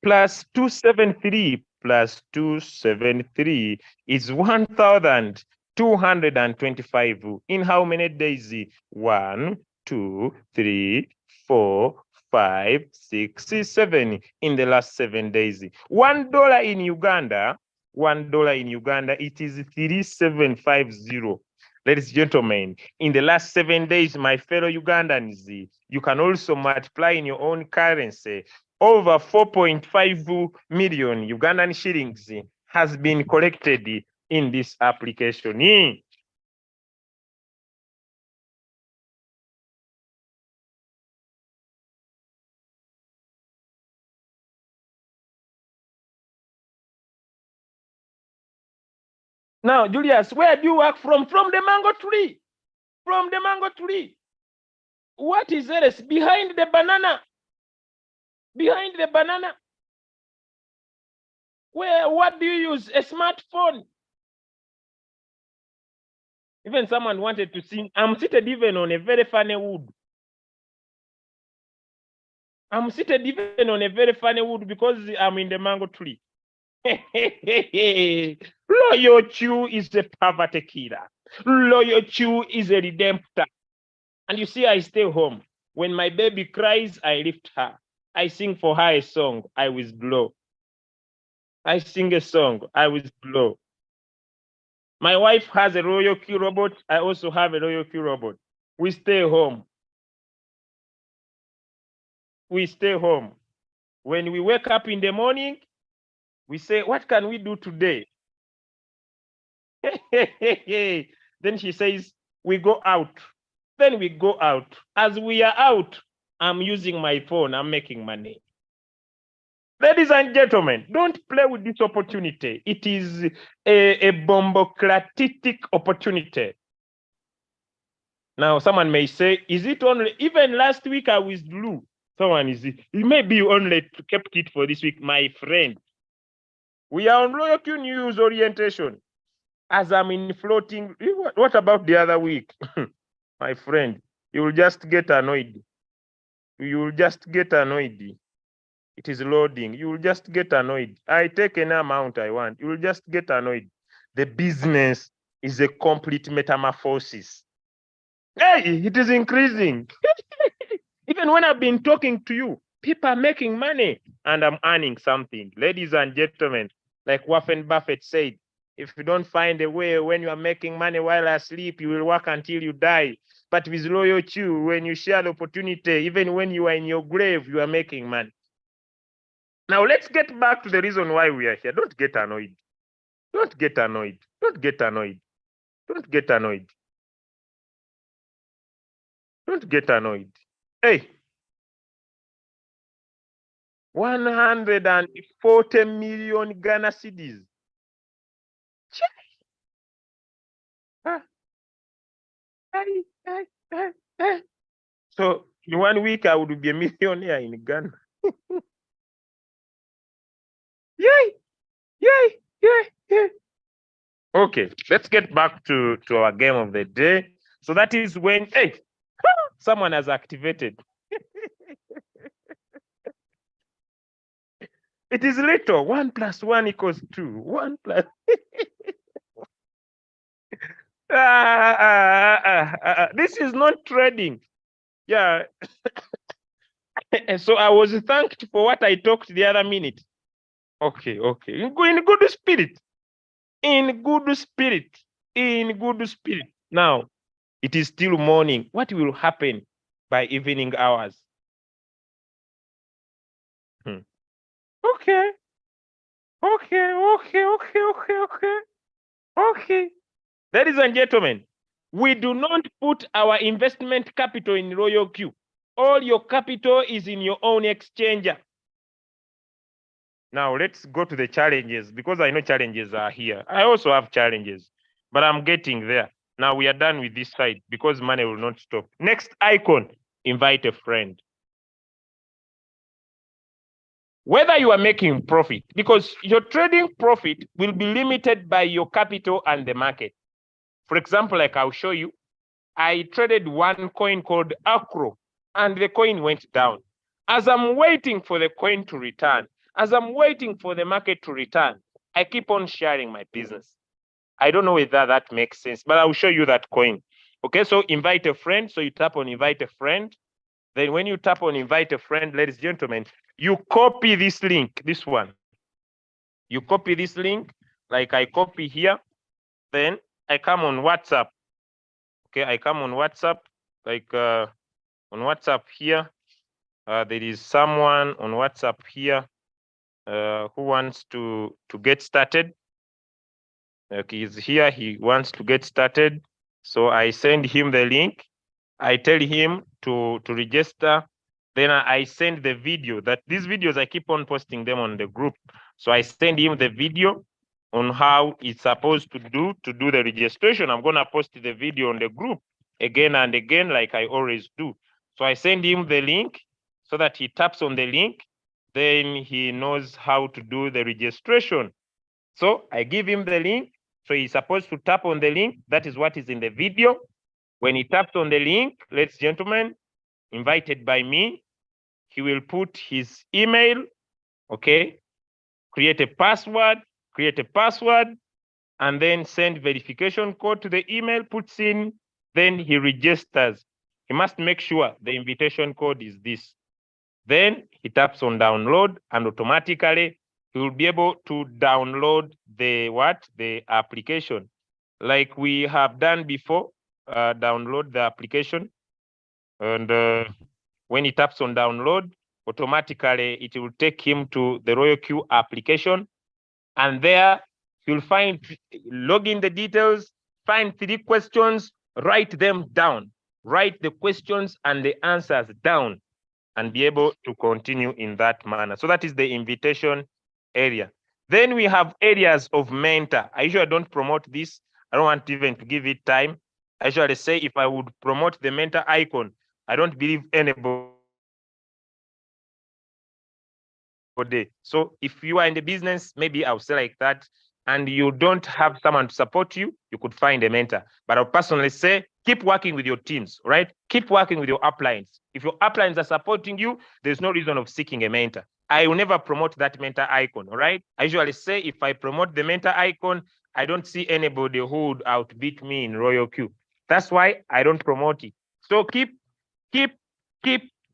Plus 273, plus 273 is 1,225. In how many days? 1, 2, 3, 4, 5, 6, 7. In the last 7 days. $1 in Uganda, $1 in Uganda, it is 3,750. Ladies and gentlemen, in the last 7 days, my fellow Ugandans, you can also multiply in your own currency. Over 4.5 million Ugandan shillings has been collected in this application. Now, Julius, where do you work from? From the mango tree. From the mango tree. What is else? Behind the banana. Behind the banana. What do you use? A smartphone. Even someone wanted to sing. I'm seated even on a very funny wood. I'm seated even on a very funny wood because I'm in the mango tree. Royalq is a poverty killer. Royalq is a redemptor. And you see, I stay home. When my baby cries, I lift her. I sing for her a song, I withdraw. I sing a song, I withdraw. My wife has a Royalq robot. I also have a Royalq robot. We stay home. We stay home. When we wake up in the morning, we say, what can we do today? Then she says, we go out. Then we go out. As we are out, I'm using my phone. I'm making money. Ladies and gentlemen, don't play with this opportunity. It is a bombocratic opportunity. Now, someone may say, is it only, even last week I withdrew. Someone is, maybe you only kept it for this week, my friend. We are on Royalq News orientation. As I'm in floating, what about the other week? My friend, you will just get annoyed. You will just get annoyed. It is loading. You will just get annoyed. I take any amount I want. You will just get annoyed. The business is a complete metamorphosis. Hey, it is increasing. Even when I've been talking to you, people are making money and I'm earning something. Ladies and gentlemen, like Warren Buffett said, if you don't find a way when you are making money while asleep, you will work until you die. But with Royalq, when you share the opportunity, even when you are in your grave, you are making money. Now, let's get back to the reason why we are here. Don't get annoyed. Don't get annoyed. Don't get annoyed. Don't get annoyed. Don't get annoyed. Hey, 140 million Ghana cedis. So in 1 week, I would be a millionaire in Ghana. Yay! Yay! Yay! Yay! Okay, let's get back to our game of the day. So that is when, hey, someone has activated. It is little. 1 + 1 = 2. 1 plus. This is not trading. Yeah. So I was thanked for what I talked the other minute. Okay, okay. In good spirit. In good spirit. In good spirit. Now, it is still morning. What will happen by evening hours? Okay. Okay, okay, okay, okay, okay. Okay. Ladies and gentlemen, We do not put our investment capital in Royalq. All your capital is in your own exchanger. Now let's go to the challenges, because I know challenges are here. I also have challenges, but I'm getting there. Now we are done with this side because money will not stop. Next icon, invite a friend. Whether you are making profit, because your trading profit will be limited by your capital and the market. For example, like I'll show you, I traded one coin called Acro, and the coin went down. As I'm waiting for the coin to return, as I'm waiting for the market to return, I keep on sharing my business. I don't know whether that makes sense, but I'll show you that coin. Okay, so invite a friend. So you tap on invite a friend. Then when you tap on invite a friend, ladies and gentlemen, you copy this link, this one. You copy this link, like I copy here. Then I come on WhatsApp. Okay, I come on WhatsApp, like on WhatsApp here. There is someone on WhatsApp here who wants to get started. He's here, he wants to get started. So I send him the link. I tell him to register. Then I send the video. That these videos, I keep on posting them on the group. So I send him the video on how it's supposed to do the registration. I'm gonna post the video on the group again and again, like I always do. So I send him the link so that he taps on the link, then he knows how to do the registration. So I give him the link. So he's supposed to tap on the link. That is what is in the video. When he taps on the link, ladies and gentlemen, invited by me, he will put his email, okay, create a password, and then send verification code to the email, puts in, then he registers. He must make sure the invitation code is this. Then he taps on download, and automatically he will be able to download the application. Like we have done before, download the application. And when he taps on download, automatically it will take him to the Royalq application. And there you'll log in the details, find 3 questions, write them down. Write the questions and the answers down and be able to continue in that manner. So that is the invitation area. Then we have areas of mentor. I usually don't promote this. I don't want even to give it time. I usually say if I would promote the mentor icon, I don't believe anybody. So if you are in the business, maybe I'll say like that, and you don't have someone to support you, you could find a mentor. But I'll personally say, keep working with your teams, right? Keep working with your uplines. If your uplines are supporting you, there's no reason of seeking a mentor. I will never promote that mentor icon, all right? I usually say if I promote the mentor icon, I don't see anybody who would outbeat me in Royalq. That's why I don't promote it. So keep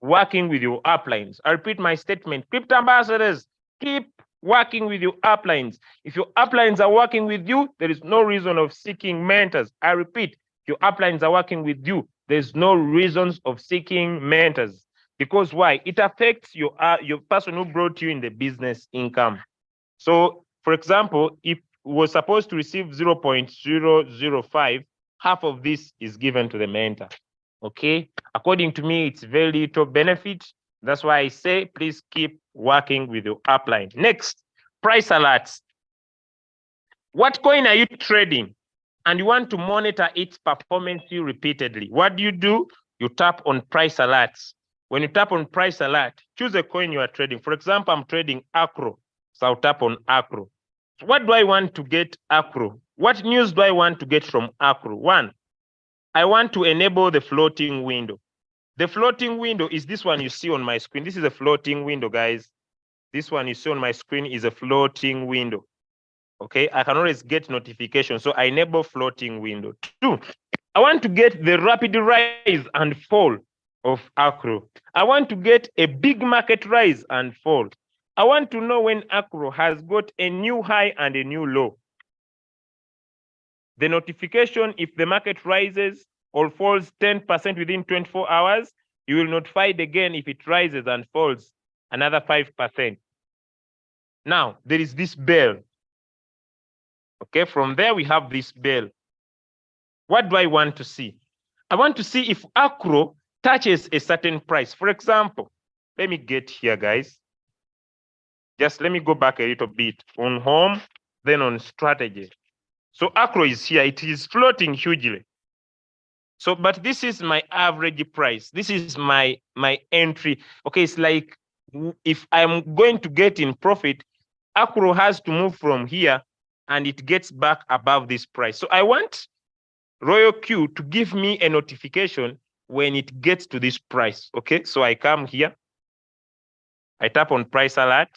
working with your uplines. I repeat my statement, crypto ambassadors, keep working with your uplines. If your uplines are working with you, there is no reason of seeking mentors. I repeat, if your uplines are working with you, there's no reasons of seeking mentors. Because why? It affects your person who brought you in the business income. So, for example, if was supposed to receive 0.005, half of this is given to the mentor. Okay, according to me, it's very little benefit. That's why I say, please keep working with your upline. Next, price alerts. What coin are you trading? And you want to monitor its performance repeatedly. What do? You tap on price alerts. When you tap on price alert, choose a coin you are trading. For example, I'm trading Acro. So I'll tap on Acro. What do I want to get Acro? What news do I want to get from Acro? 1, I want to enable the floating window. The floating window is this one you see on my screen. This is a floating window, guys. This one you see on my screen is a floating window. Okay, I can always get notifications. So I enable floating window. 2, I want to get the rapid rise and fall of Acro. I want to get a big market rise and fall. I want to know when Acro has got a new high and a new low. The notification, if the market rises or falls 10% within 24 hours, you will notify it again if it rises and falls another 5%. Now, there is this bell. Okay, from there we have this bell. What do I want to see? I want to see if Acro touches a certain price. For example, let me get here, guys. Just let me go back a little bit on home, then on strategy. So Acro is here. It is floating hugely. So, but this is my average price. This is my entry. Okay, it's like if I'm going to get in profit, Acro has to move from here and it gets back above this price. So I want Royalq to give me a notification when it gets to this price. Okay, so I come here, I tap on price alert,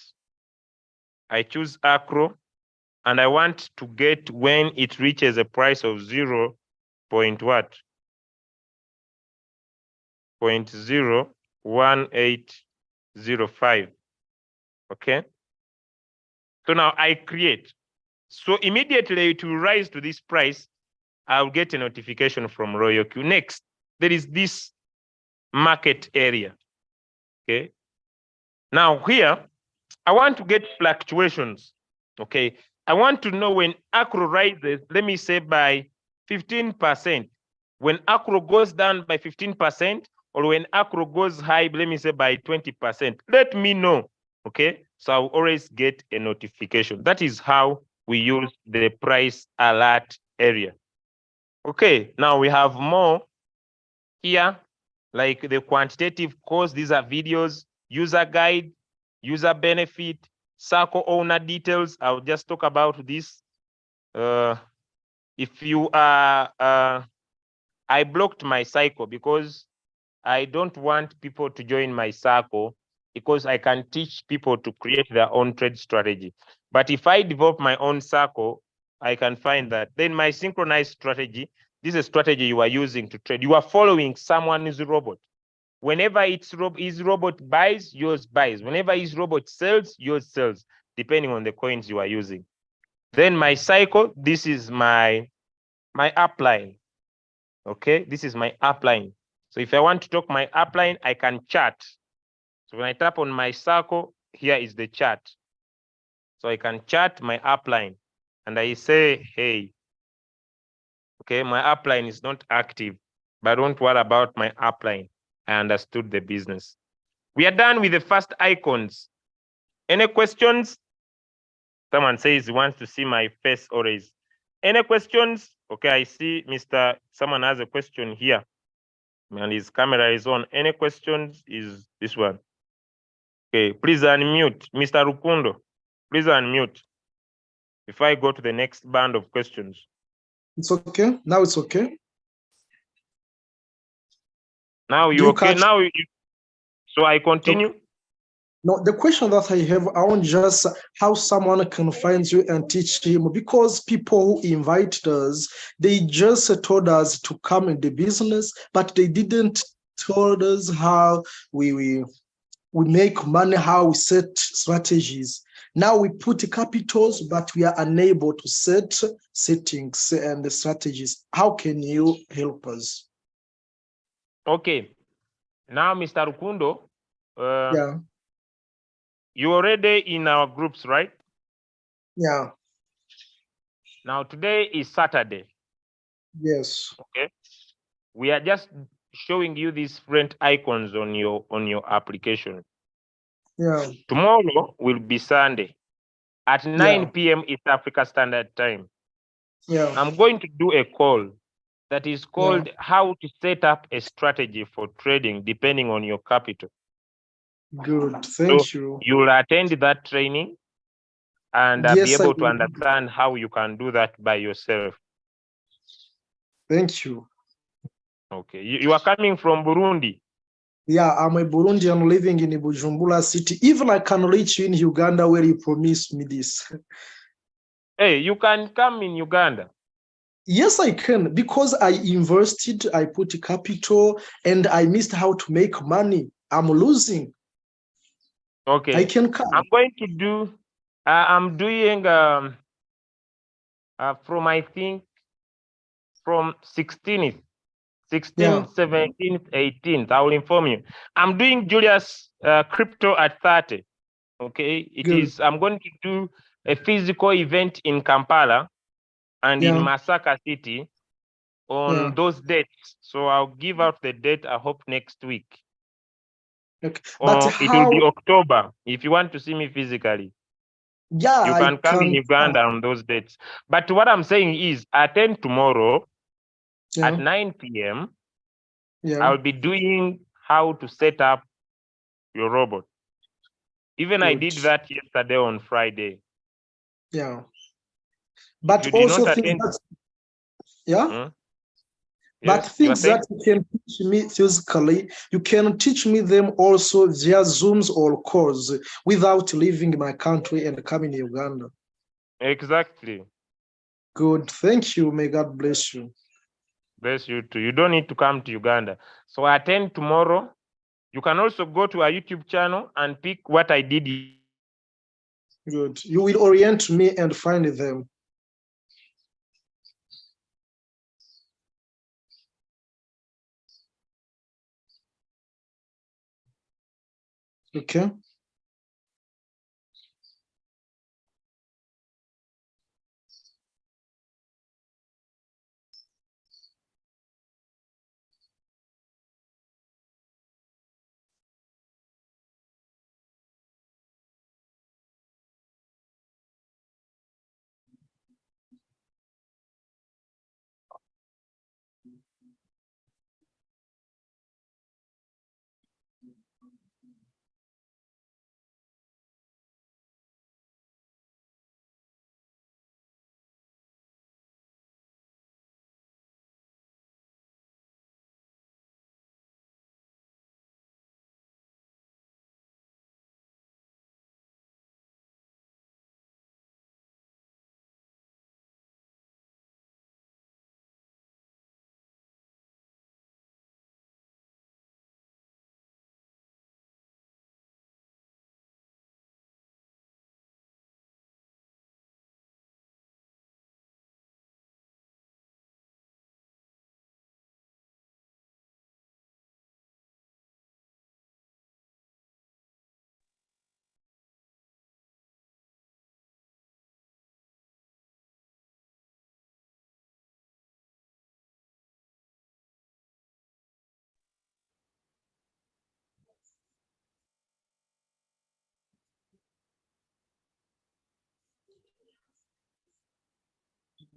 I choose Acro, and I want to get when it reaches a price of 0.1805. Okay. So now I create. So immediately it will rise to this price. I'll get a notification from Royalq. Next, there is this market area. Okay. Now here, I want to get fluctuations. Okay. I want to know when Acro rises, let me say by 15%. When Acro goes down by 15%, or when Acro goes high, let me say by 20%. Let me know. Okay. So I'll always get a notification. That is how we use the price alert area. Okay. Now we have more here, like the quantitative cost. These are videos, user guide, user benefit, circle owner details. I'll just talk about this. If you are, I blocked my cycle because I don't want people to join my circle because I can teach people to create their own trade strategy. But if I develop my own circle, I can find that. Then my synchronized strategy, this is a strategy you are using to trade. You are following someone's robot. Whenever his robot buys, yours buys. Whenever his robot sells, yours sells, depending on the coins you are using. Then my cycle, this is my upline. Okay, this is my upline. So if I want to talk my upline, I can chart. So when I tap on my circle, here is the chart. So I can chart my upline and I say, hey, okay, my upline is not active, but don't worry about my upline. I understood the business. We are done with the first icons. Any questions? Someone says he wants to see my face always. Any questions? Okay, I see someone has a question here. And his camera is on. Any questions? Is this one? Okay, please unmute. Mr. Rukundo, please unmute. If I go to the next band of questions. It's okay. Now it's okay. Now you okay? Now so I continue? Okay. No, the question that I have, I want just how someone can find you and teach him, because people who invited us, they just told us to come in the business, but they didn't told us how we make money, how we set strategies. Now we put capitals, but we are unable to set settings and the strategies. How can you help us? Okay. Now, Mr. Rukundo, yeah. You're already in our groups, right? Yeah. Now, today is Saturday. Yes. Okay. We are just showing you these different icons on your application. Yeah. Tomorrow will be Sunday at 9 p.m. East Africa Standard Time. Yeah. I'm going to do a call that is called how to set up a strategy for trading depending on your capital. Good. Thank you. You'll attend that training and be able to understand how you can do that by yourself. Thank you. Okay. You are coming from Burundi? Yeah, I'm a Burundian living in Bujumbura city. Even I can reach you in Uganda where you promised me this. Hey, you can come in Uganda? Yes, I can, because I invested, I put capital, and I missed how to make money. I'm losing. Okay. I can come. I'm going to do, I'm doing from, I think, from 16th, 17th, 18th. I will inform you. I'm doing Julius crypto at 30. Okay. I'm going to do a physical event in Kampala and in Masaka City on those dates. So I'll give out the date, I hope, next week. Okay. Or But it will how? be October. If you want to see me physically, Yeah, you I can come in can. Uganda on those dates. But what I'm saying is, attend tomorrow at Yeah, 9 p.m. yeah. I'll be doing how to set up your robot. Even I Good. did that yesterday on Friday. Yeah. If But you did not also things attend, that, yeah. hmm? But Yes, you are things saying? that you can teach me physically, you can teach me them also via Zooms or calls without leaving my country and coming to Uganda. Exactly. Good. Thank you. May God bless you. Bless you too. You don't need to come to Uganda. So attend tomorrow. You can also go to our YouTube channel and pick what I did. Good. You will orient me and find them. Okay.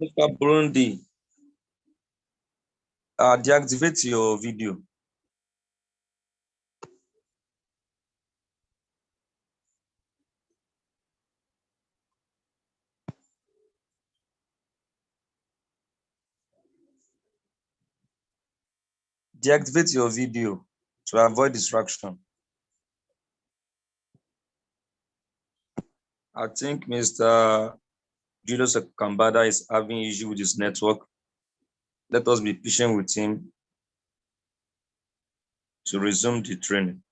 Mr. Burundi, deactivate your video. Deactivate your video to avoid distraction. I think Mr. Julius Kambada is having issue with his network. Let us be patient with him to resume the training.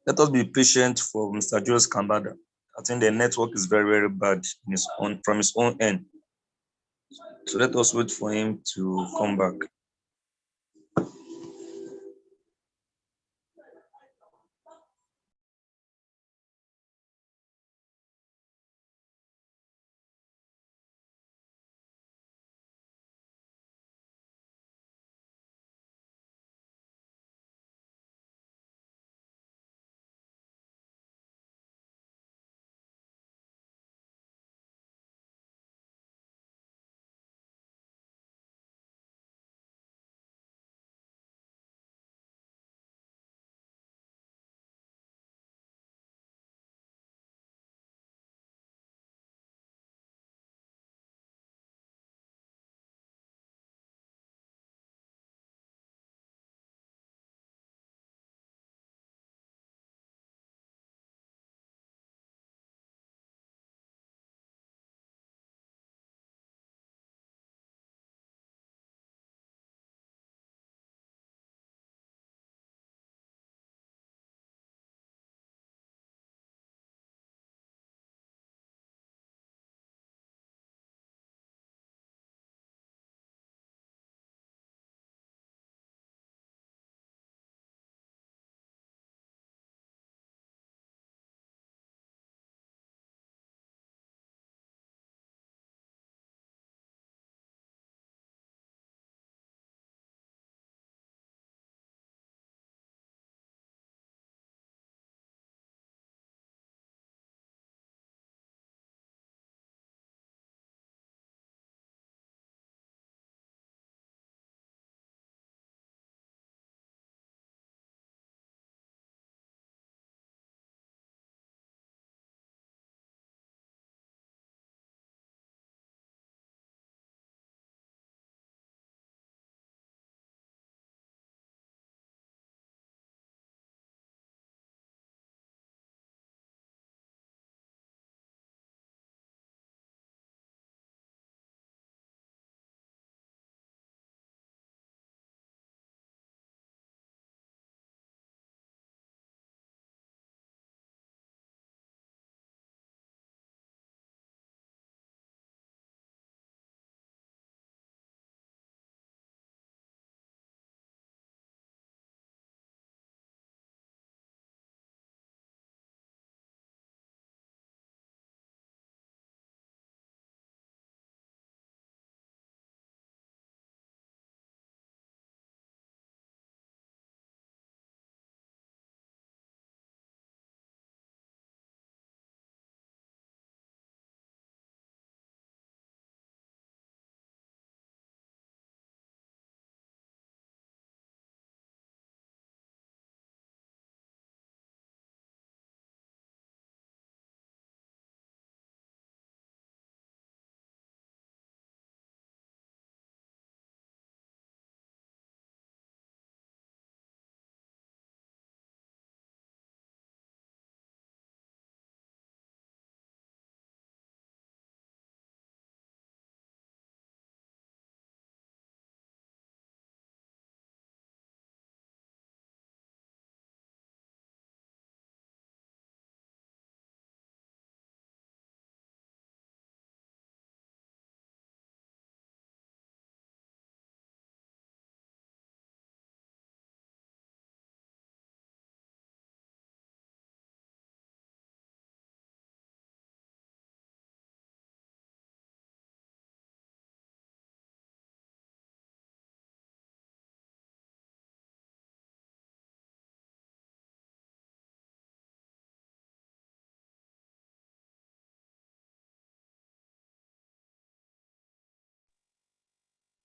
Let us be patient for Mr. Julius Kambada. I think the network is very, very bad from his own end. So let us wait for him to come back.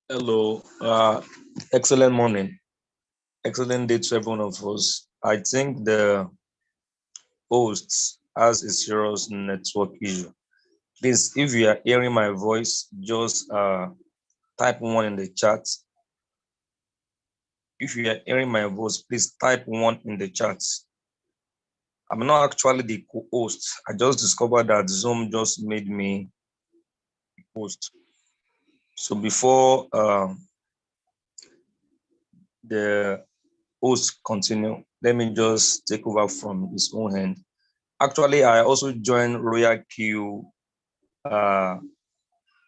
Hello, excellent morning, excellent day to every one of us. I think the host has a serious network issue. Please, if you are hearing my voice, just type one in the chat. If you are hearing my voice, please type one in the chat. I'm not actually the co-host. I just discovered that Zoom just made me host. So before the host continue, let me just take over from his own hand. Actually, I also joined Royalq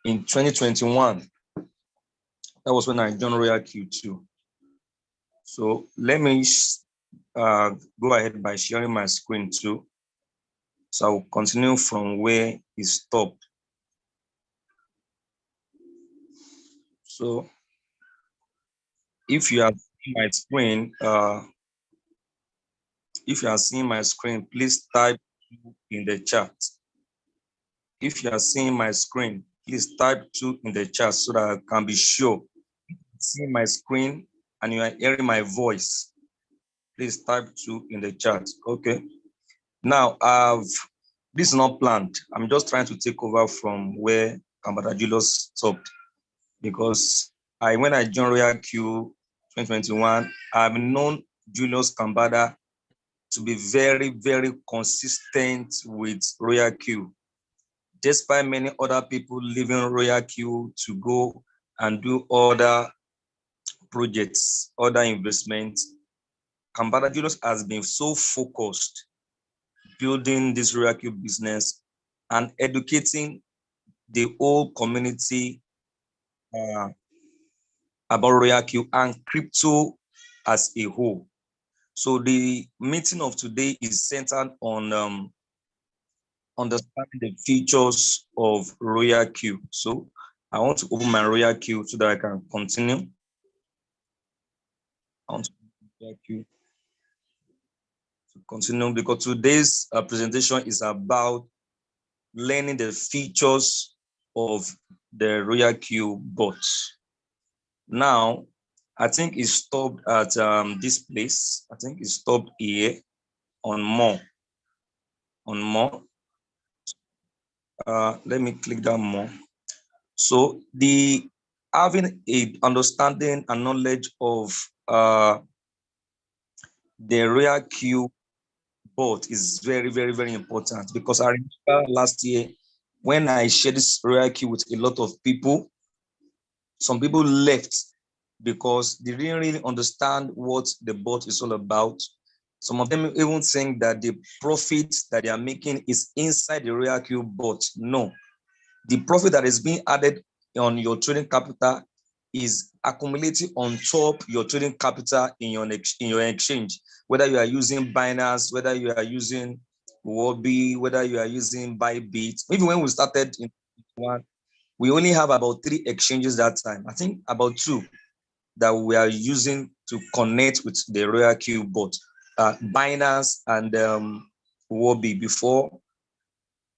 in 2021. That was when I joined Royalq too. So let me go ahead by sharing my screen too. So I'll continue from where it stopped. So if you are seeing my screen, please type two in the chat. If you are seeing my screen, please type two in the chat so that I can be sure. See my screen and you are hearing my voice, please type two in the chat. Okay. Now, this is not planned. I'm just trying to take over from where Kambada Julius stopped because when I joined Royalq 2021, I've known Julius Kambada to be very, very consistent with Royalq. Despite many other people leaving Royalq to go and do other projects, other investments, Kambada Julius has been so focused building this Royalq business and educating the whole community about Royalq and crypto as a whole. So the meeting of today is centered on understanding the features of Royalq. So I want to open my Royalq so that I can continue. I want to Royalq to continue because today's presentation is about learning the features of the Royalq bot. Now, I think it stopped at this place. I think it stopped here on more. On more. Let me click that more. So the having a understanding and knowledge of the Royalq bot is very, very, very important because I remember last year when I shared this Royalq with a lot of people, some people left because they didn't really understand what the bot is all about. Some of them even think that the profit that they are making is inside the Royalq bot. No, the profit that is being added on your trading capital is accumulating on top your trading capital in your exchange, whether you are using Binance, whether you are using Huobi, whether you are using Bybit. Even when we started in one, we only have about 3 exchanges that time. I think about 2 that we are using to connect with the Royalq bot, Binance and Huobi. Before,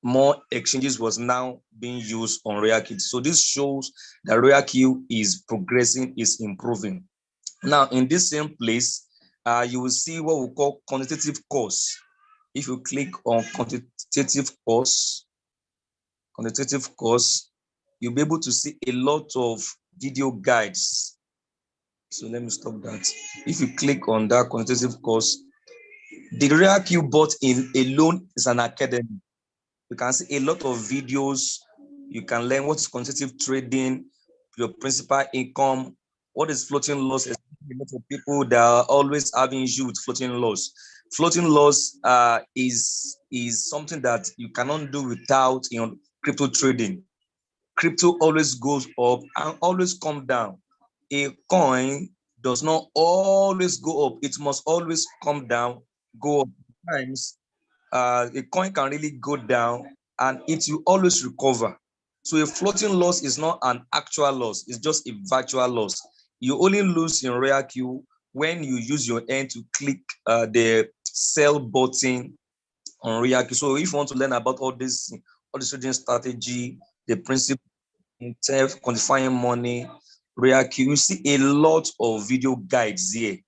more exchanges was now being used on Royalq. So this shows that Royalq is progressing, is improving. Now, in this same place, you will see what we call quantitative course. If you click on quantitative course, you'll be able to see a lot of video guides. So let me stop that. If you click on that quantitative course, the Royalq bot in alone is an academy. You can see a lot of videos. You can learn what is quantitative trading, your principal income, what is floating loss. A lot of people that are always having issue with floating loss. Floating loss is something that you cannot do without crypto trading. Crypto always goes up and always come down. A coin does not always go up. It must always come down, go up. Times a coin can really go down and it will always recover. So a floating loss is not an actual loss, it's just a virtual loss. You only lose in Royalq when you use your hand to click the sell button on Royalq. So if you want to learn about all this trading strategy, the principle in quantifying money, Royalq, you see a lot of video guides here.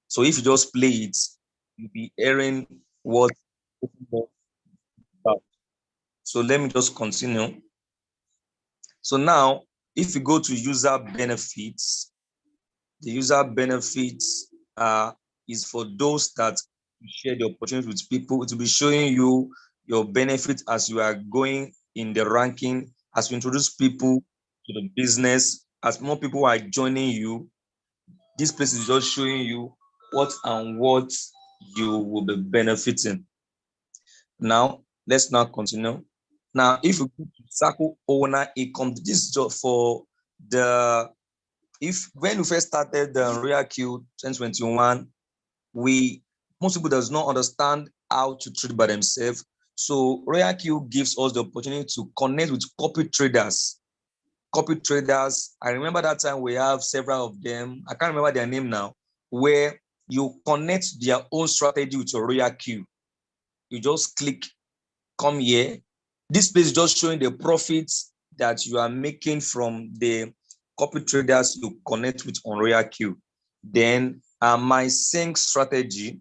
So if you just play it, you'll be hearing what about. So let me just continue. So now, if you go to user benefits, the user benefits is for those that share the opportunity with people. It will be showing you your benefit as you are going in the ranking, as you introduce people to the business, as more people are joining you. This place is just showing you what you will be benefiting. Now, let's now continue. Now, if you go to circle owner income, this is just for the, when we first started the Royalq 2021, most people does not understand how to trade by themselves. So Royalq gives us the opportunity to connect with copy traders. I remember that time we have several of them. I can't remember their name now, where you connect their own strategy with your Royalq. You just click, come here. This page is just showing the profits that you are making from the copy traders you connect with on Royalq. Then my sync strategy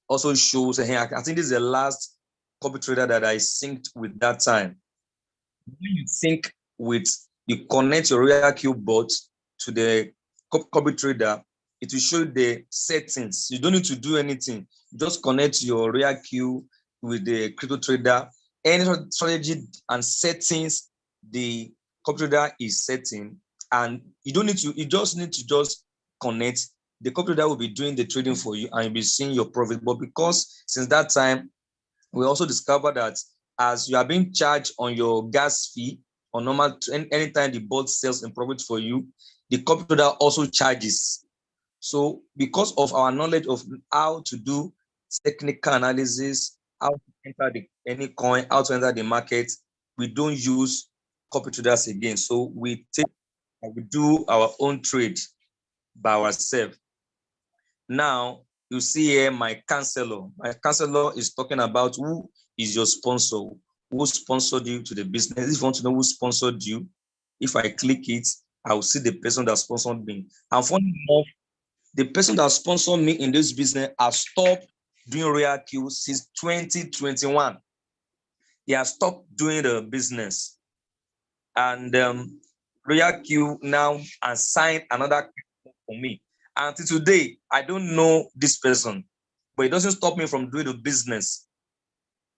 also shows, hey, I think this is the last copy trader that I synced with that time. When you sync with, you connect your Royalq bot to the copy trader, it will show you the settings. You don't need to do anything. Just connect your Royalq with the crypto trader. Any strategy and settings the copy trader is setting, and you don't need to, you just need to just connect. The copy trader will be doing the trading for you and you'll be seeing your profit. But because since that time, we also discovered that as you are being charged on your gas fee on normal, anytime the bot sells in profit for you, the copy trader also charges. So because of our knowledge of how to do technical analysis, how to enter any coin, how to enter the market, we don't use copy traders again. So we do our own trade by ourselves. Now you see here my counselor. My counselor is talking about who is your sponsor, who sponsored you to the business. If you want to know who sponsored you, if I click it, I will see the person that sponsored me. And funny enough, the person that sponsored me in this business has stopped doing Royalq since 2021. He has stopped doing the business. And Royalq now assigned another for me. Until today, I don't know this person, but it doesn't stop me from doing the business.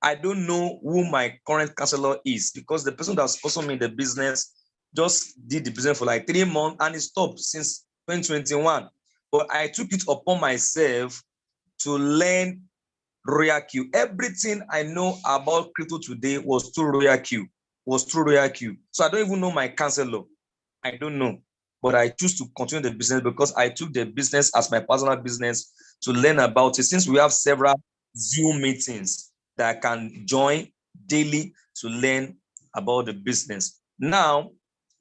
I don't know who my current counselor is, because the person that sponsored me in the business just did the business for like 3 months and it stopped since 2021. But I took it upon myself to learn Royalq. Everything I know about crypto today was through Royalq. So I don't even know my counselor. I don't know. But I choose to continue the business because I took the business as my personal business to learn about it. Since we have several Zoom meetings that I can join daily to learn about the business. Now,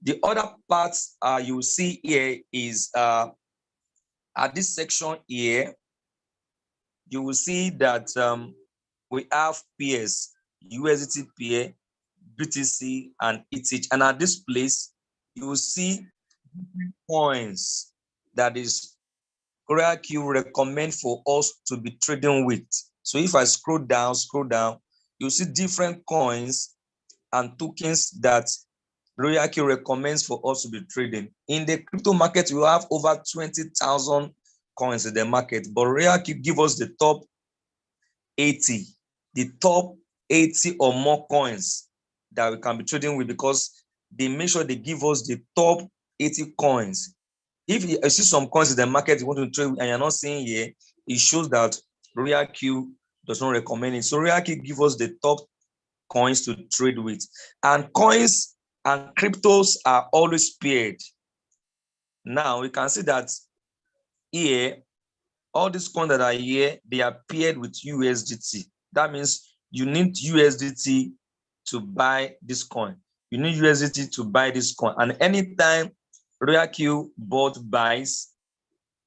the other parts you will see here is at this section here, you will see that we have pairs, USDT pair, BTC, and ETH. And at this place, you will see coins that is Royalq recommend for us to be trading with. So if I scroll down, you'll see different coins and tokens that Royalq recommends for us to be trading. In the crypto market, we have over 20,000 coins in the market, but Royalq give us the top 80, or more coins that we can be trading with, because they make sure they give us the top 80 coins. If you see some coins in the market you want to trade and you're not seeing here, it shows that Royalq does not recommend it. So Royalq give us the top coins to trade with. And coins and cryptos are always paired. Now we can see that here, all these coins that are here, they are paired with USDT. That means you need USDT to buy this coin. You need USDT to buy this coin. And anytime Royalq bot buys,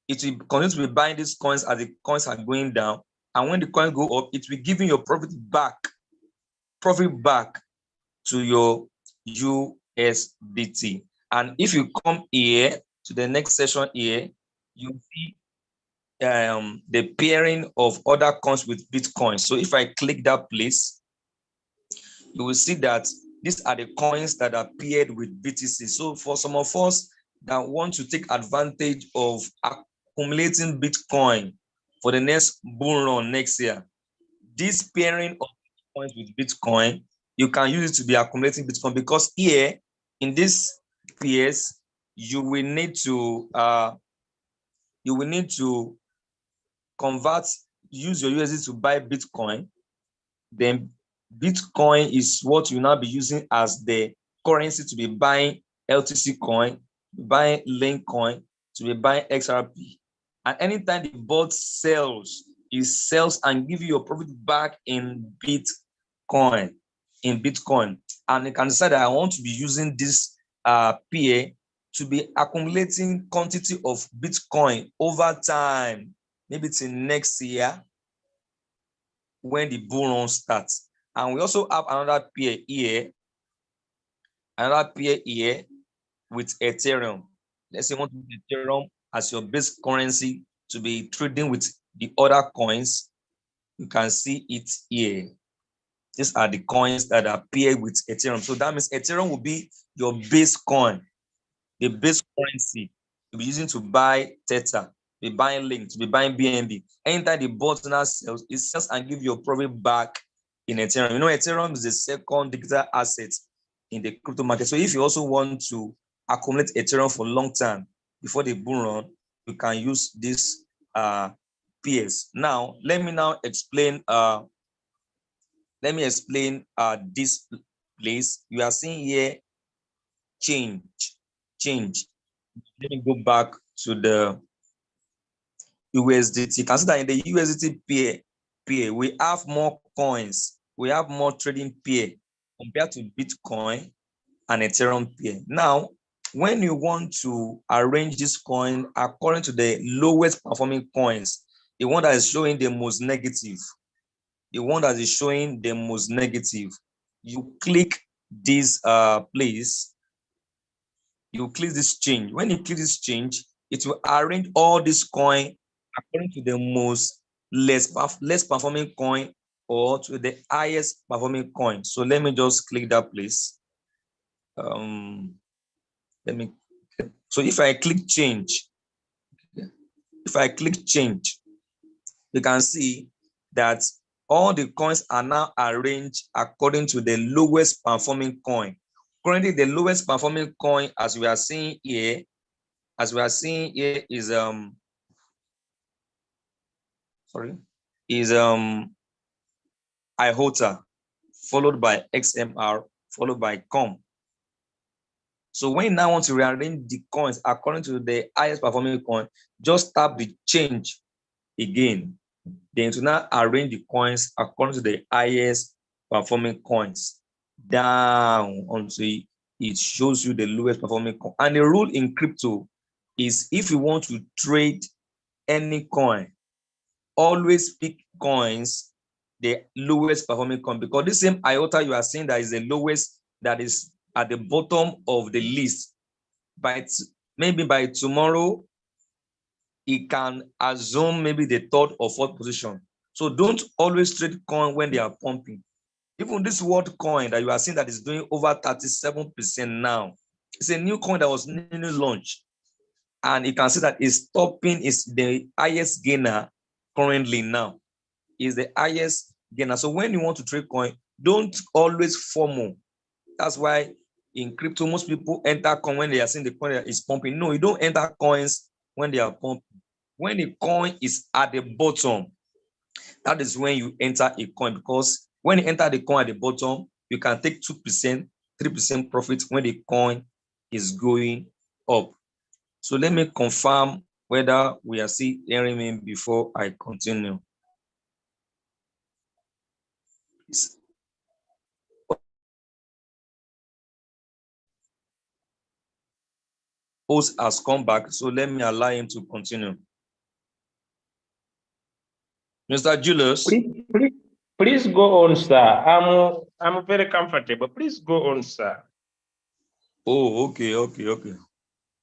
it will continue to be buying these coins as the coins are going down. And when the coins go up, it will give you your profit back to your USDT. And if you come here to the next session here, you see the pairing of other coins with Bitcoin. So if I click that place, you will see that these are the coins that are paired with BTC. So for some of us that want to take advantage of accumulating Bitcoin for the next bull run next year, this pairing of coins with Bitcoin, you can use it to be accumulating Bitcoin, because here in this pairs, you will need to convert, use your USD to buy Bitcoin. Then Bitcoin is what you now be using as the currency to be buying LTC coin, buying Link coin, to be buying XRP. And anytime the bot sells, it sells and give you your profit back in Bitcoin. And you can decide that I want to be using this PA to be accumulating quantity of Bitcoin over time, maybe till next year when the bull run starts. And we also have another pair here with Ethereum. Let's say you want to use Ethereum as your base currency to be trading with the other coins. You can see it here. These are the coins that are paired with Ethereum. So that means Ethereum will be your base coin, the base currency to be using to buy Theta, be buying Link, to be buying BNB. Anytime the bot now sells, it sells and give your profit back in Ethereum. You know, Ethereum is the second digital asset in the crypto market. So if you also want to accumulate Ethereum for a long time before the bull run, you can use this pairs. Now, let me explain this place. You are seeing here change. Let me go back to the USDT. You can see that in the USDT pair, we have more coins, we have more trading pair compared to Bitcoin and Ethereum pair. Now, when you want to arrange this coin according to the lowest performing coins, the one that is showing the most negative, you click this place. You click this change. When you click this change, it will arrange all this coin according to the most less performing coin or to the highest performing coin. So let me just click that place. So if I click change, you can see that all the coins are now arranged according to the lowest performing coin. Currently, the lowest performing coin, as we are seeing here, is IOTA, followed by XMR, followed by COM. So when you now want to rearrange the coins according to the highest performing coin, just tap the change again. Then to now arrange the coins according to the highest performing coins down until it shows you the lowest performing coin. And the rule in crypto is if you want to trade any coin, always pick coins the lowest performing coin, because this same IOTA you are seeing that is the lowest, that is at the bottom of the list. Maybe by tomorrow, it can assume maybe the third or fourth position. So don't always trade coin when they are pumping. Even this world coin that you are seeing that is doing over 37% now, it's a new coin that was newly launched. And you can see that it's topping, is the highest gainer currently now. Is the highest gainer. So when you want to trade coin, don't always FOMO. That's why in crypto, most people enter coin when they are seeing the coin that is pumping. No, you don't enter coins when they are pumping. When the coin is at the bottom, that is when you enter a coin, because when you enter the coin at the bottom, you can take 2%, 3% profit when the coin is going up. So let me confirm whether we are still hearing me before I continue. Host has come back, so let me allow him to continue. Mr. Julius. Please go on, sir. I'm very comfortable. Please go on, sir. Oh, okay.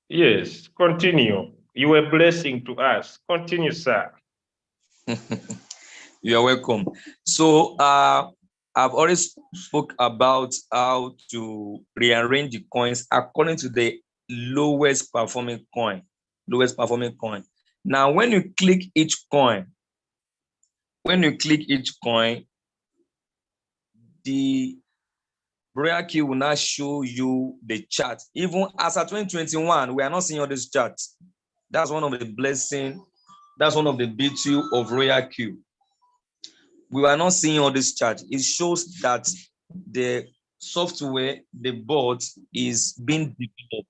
Yes, continue. You were a blessing to us. Continue, sir. You are welcome. So I've already spoke about how to rearrange the coins according to the lowest performing coin. Now, when you click each coin, the Royalq will now show you the chart. Even as of 2021, we are not seeing all these charts. That's one of the blessing. That's one of the beauty of Royalq. We were not seeing all this charts. It shows that the software, the board is being developed.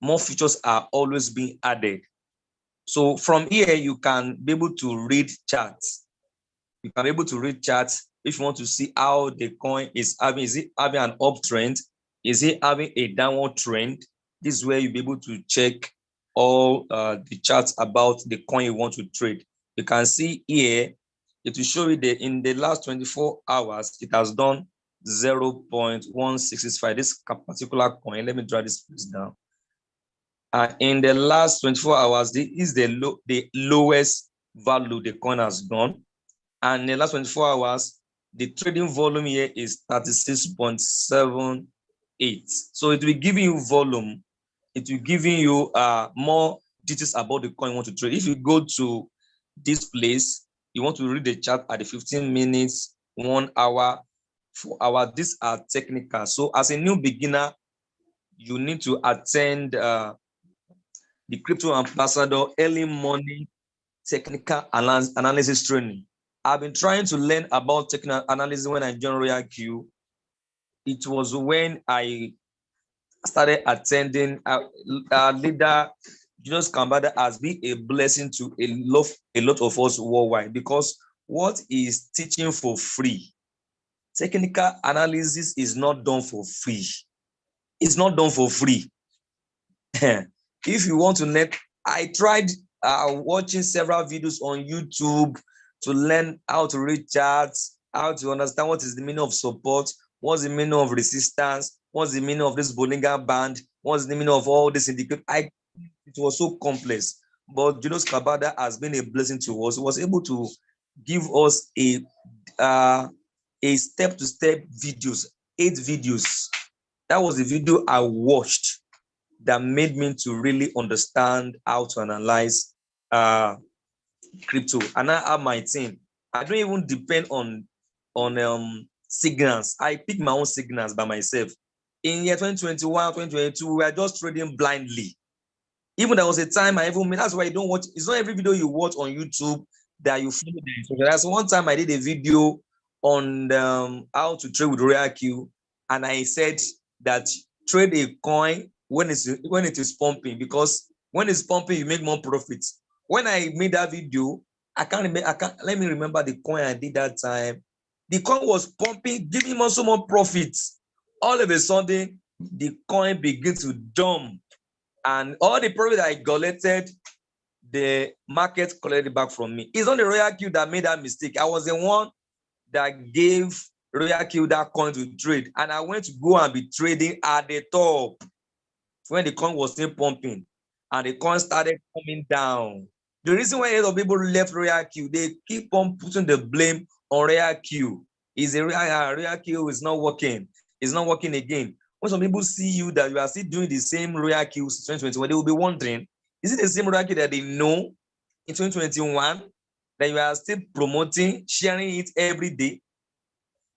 More features are always being added. So from here, you can be able to read charts. You can be able to read charts if you want to see how the coin is having. Is it having an uptrend? Is it having a downward trend? This is where you'll be able to check all the charts about the coin you want to trade. You can see here, it will show you that in the last 24 hours, it has done 0.1665. This particular coin, let me draw this place down. In the last 24 hours, this is the lowest value the coin has done. And in the last 24 hours, the trading volume here is 36.78. So it will be giving you volume. It will giving you more details about the coin you want to trade. If you go to this place, you want to read the chart at the 15 minutes, 1 hour, 4 hours. These are technical. So as a new beginner, you need to attend the Crypto Ambassador early morning technical analysis training. I've been trying to learn about technical analysis when I joined Royalq. It was when I started attending leader Julius Kambada has been a blessing to a lot of us worldwide, because what is teaching for free? Technical analysis is not done for free. It's not done for free. If you want to learn, I tried watching several videos on YouTube to learn how to read charts, how to understand what is the meaning of support, what's the meaning of resistance, what's the meaning of this Bollinger Band, what's the meaning of all this indicators. It was so complex, but Julius Kabada has been a blessing to us. He was able to give us a step-to-step videos, 8 videos. That was the video I watched that made me to really understand how to analyze crypto. And I have my team. I don't even depend on signals. I pick my own signals by myself. In year 2021, 2022, we were just trading blindly. Even there was a time I even made, that's why you don't watch, it's not every video you watch on YouTube that you follow the instructions. That's one time I did a video on how to trade with Royalq, and I said that trade a coin when it is pumping, because when it's pumping, you make more profits. When I made that video, let me remember the coin I did that time. The coin was pumping, giving me so more profits. All of a sudden, the coin begins to jump. And all the profit I collected, the market collected back from me. It's not the Royalq that made that mistake. I was the one that gave Royalq that coin to trade. And I went to go and be trading at the top when the coin was still pumping. And the coin started coming down. The reason why a lot of people left Royalq, they keep on putting the blame on Royalq. Royalq is not working. It's not working again. When some people see you that you are still doing the same Royalq since 2021, they will be wondering, is it the same Royalq that they know in 2021 that you are still promoting, sharing it every day?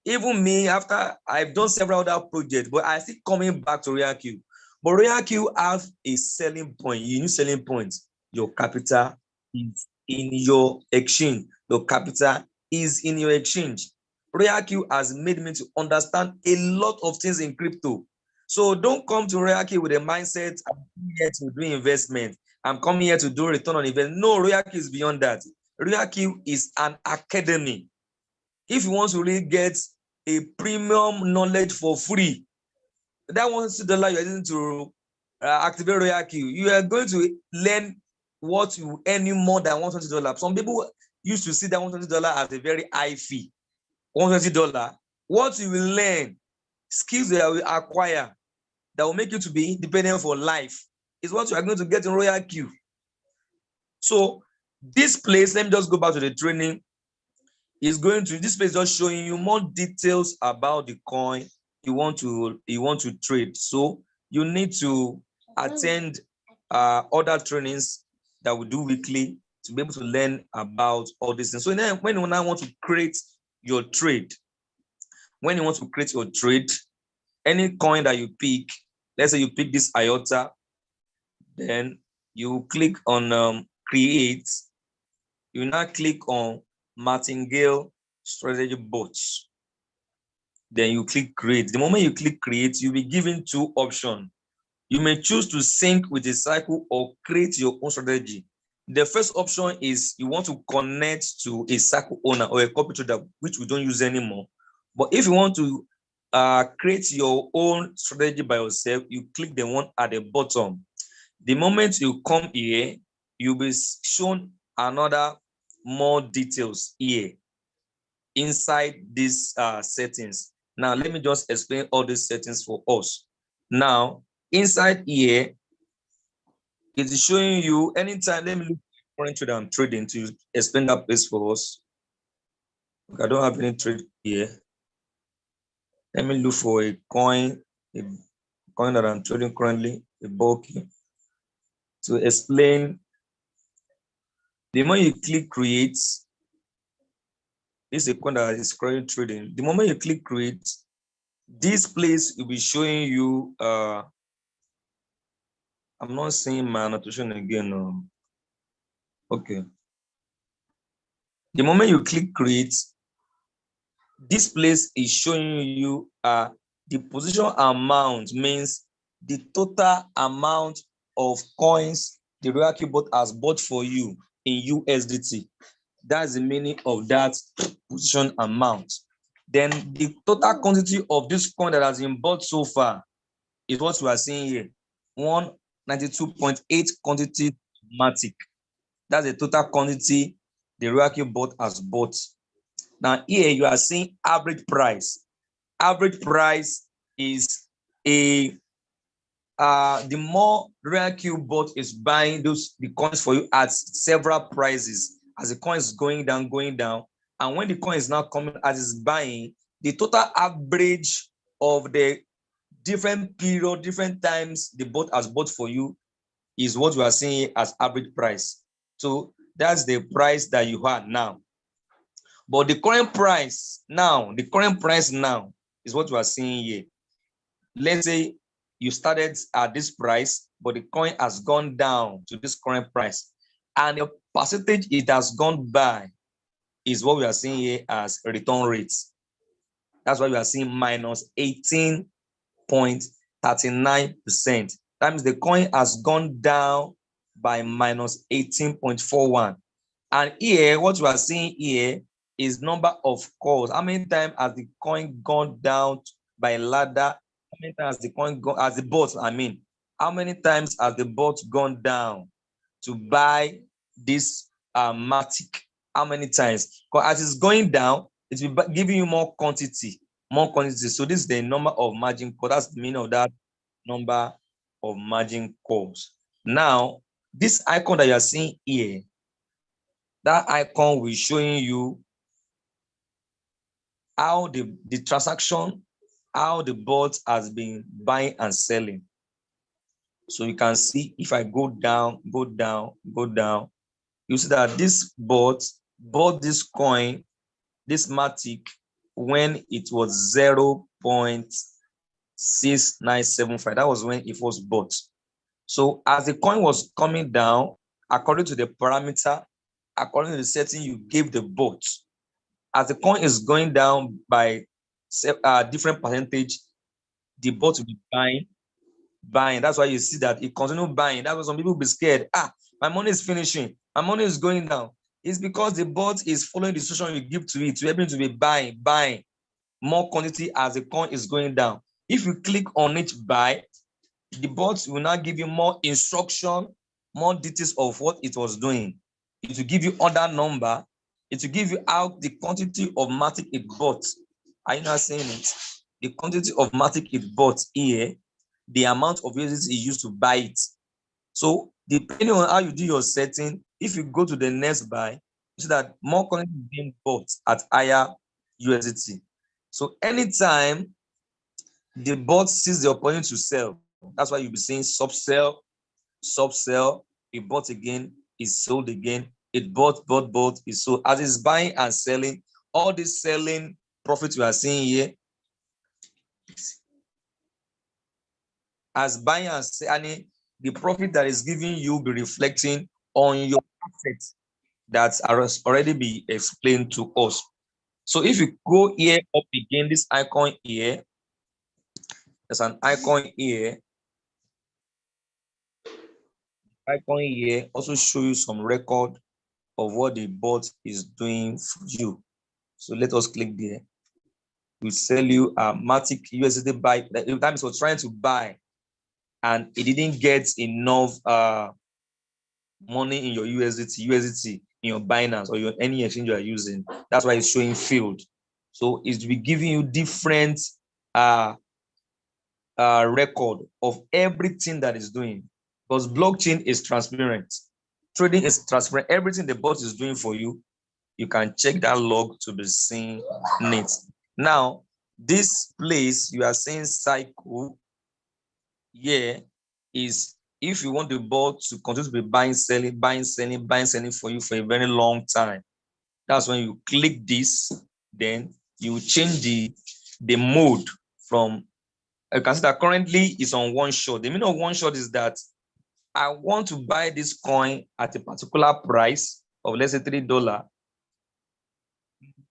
Even me, after I've done several other projects, but I still coming back to Royalq. But Royalq have a selling point, unique selling point. Your capital is in your exchange. Your capital is in your exchange. Royalq has made me to understand a lot of things in crypto. So don't come to Royalq with a mindset, I'm here to do investment. I'm coming here to do return on investment. No, Royalq is beyond that. Royalq is an academy. If you want to really get a premium knowledge for free, that $1 you're using to activate Royalq, you are going to learn what you earn more than $120. Some people used to see that $120 as a very high fee. $120. What you will learn, skills that you will acquire, that will make you to be independent for life is what you are going to get in Royalq. So this place, let me just go back to the training, is going to, this place just showing you more details about the coin you want to trade. So you need to attend other trainings that we do weekly to be able to learn about all these things. So then when you now want to create your trade, any coin that you pick, let's say you pick this IOTA, then you click on create. You now click on Martingale strategy bots. Then you click create. The moment you click create, you'll be given two options. You may choose to sync with a cycle or create your own strategy. The first option is you want to connect to a cycle owner or a copy trader, which we don't use anymore. But if you want to create your own strategy by yourself, you click the one at the bottom. The moment you come here, you'll be shown another more details here inside these settings. Now, let me just explain all these settings for us. Now, inside here, it is showing you anytime. Let me look at current trade I'm trading to explain that place for us. I don't have any trade here. Let me look for a coin that I'm trading currently, a bulky, to explain. The moment you click create, this is a coin that is currently trading. The moment you click create, this place will be showing you. I'm not seeing my annotation again. Okay. The moment you click create, this place is showing you the position amount, means the total amount of coins the Royalq bot has bought for you in USDT. That's the meaning of that position amount. Then the total quantity of this coin that has been bought so far is what we are seeing here. 192.8 quantity matic. That's the total quantity the Royalq bot has bought. Now here you are seeing average price. Average price is the more Royalq bot is buying the coins for you at several prices. As the coin is going down, and when the coin is now coming as it's buying, the total average of the different period, different times the bot has bought for you is what you are seeing as average price. So that's the price that you have now. But the current price now is what you are seeing here. Let's say you started at this price, but the coin has gone down to this current price, and the percentage it has gone by is what we are seeing here as return rates. That's why we are seeing minus 18.39%. That means the coin has gone down by minus 18.41. And here, what you are seeing here is number of calls. How many times has the coin gone down by ladder? How many times has the coin gone, as the bot, how many times has the bot gone down to buy this matic? How many times? Because as it's going down, it will be giving you more quantity. So this is the number of margin calls. That's the meaning of that number of margin calls. Now, this icon that you are seeing here, that icon will showing you how the transaction, how the bot has been buying and selling. So you can see if I go down, you see that this bot bought this coin, this matic, when it was 0.6975. That was when it was bought. So as the coin was coming down, according to the parameter, according to the setting you gave the bot, as the coin is going down by different percentage, the bot will be buying. That's why you see that it continue buying. That's why some people will be scared. My money is finishing. My money is going down. It's because the bot is following the instruction you give to it to help it to be buying more quantity as the coin is going down. If you click on each buy, the bot will now give you more instruction, more details of what it was doing. It will give you other number. It will give you out the quantity of matic it bought. Are you not seeing it? The quantity of matic it bought here the amount of USDT you used to buy it. So depending on how you do your setting, if you go to the next buy, you see that more coins is being bought at higher USDT. So anytime the bot sees the opportunity to sell, that's why you'll be seeing subsell, it bought again, it sold again, it bought, it sold. As it's buying and selling, all this selling profit we are seeing here, as buying and selling, the profit that is giving you be reflecting on your assets that has already been explained to us. So if you go here up again, this icon here, there's an icon here. Icon here also show you some record of what the bot is doing for you. So let us click there. We sell you a Matic USDT buy. The time was trying to buy and it didn't get enough money in your USDT in your Binance or any exchange you are using. That's why it's showing failed. So it's be giving you different record of everything that is doing, because blockchain is transparent. Trading is transparent. Everything the bot is doing for you, you can check that log to be seen neat. Now, this place you are seeing cycle here is if you want the bot to continue to be buying, selling for you for a very long time. That's when you click this, then you change the mode from, you can see that currently it's on one shot. The meaning of one shot is that I want to buy this coin at a particular price of, let's say, $3.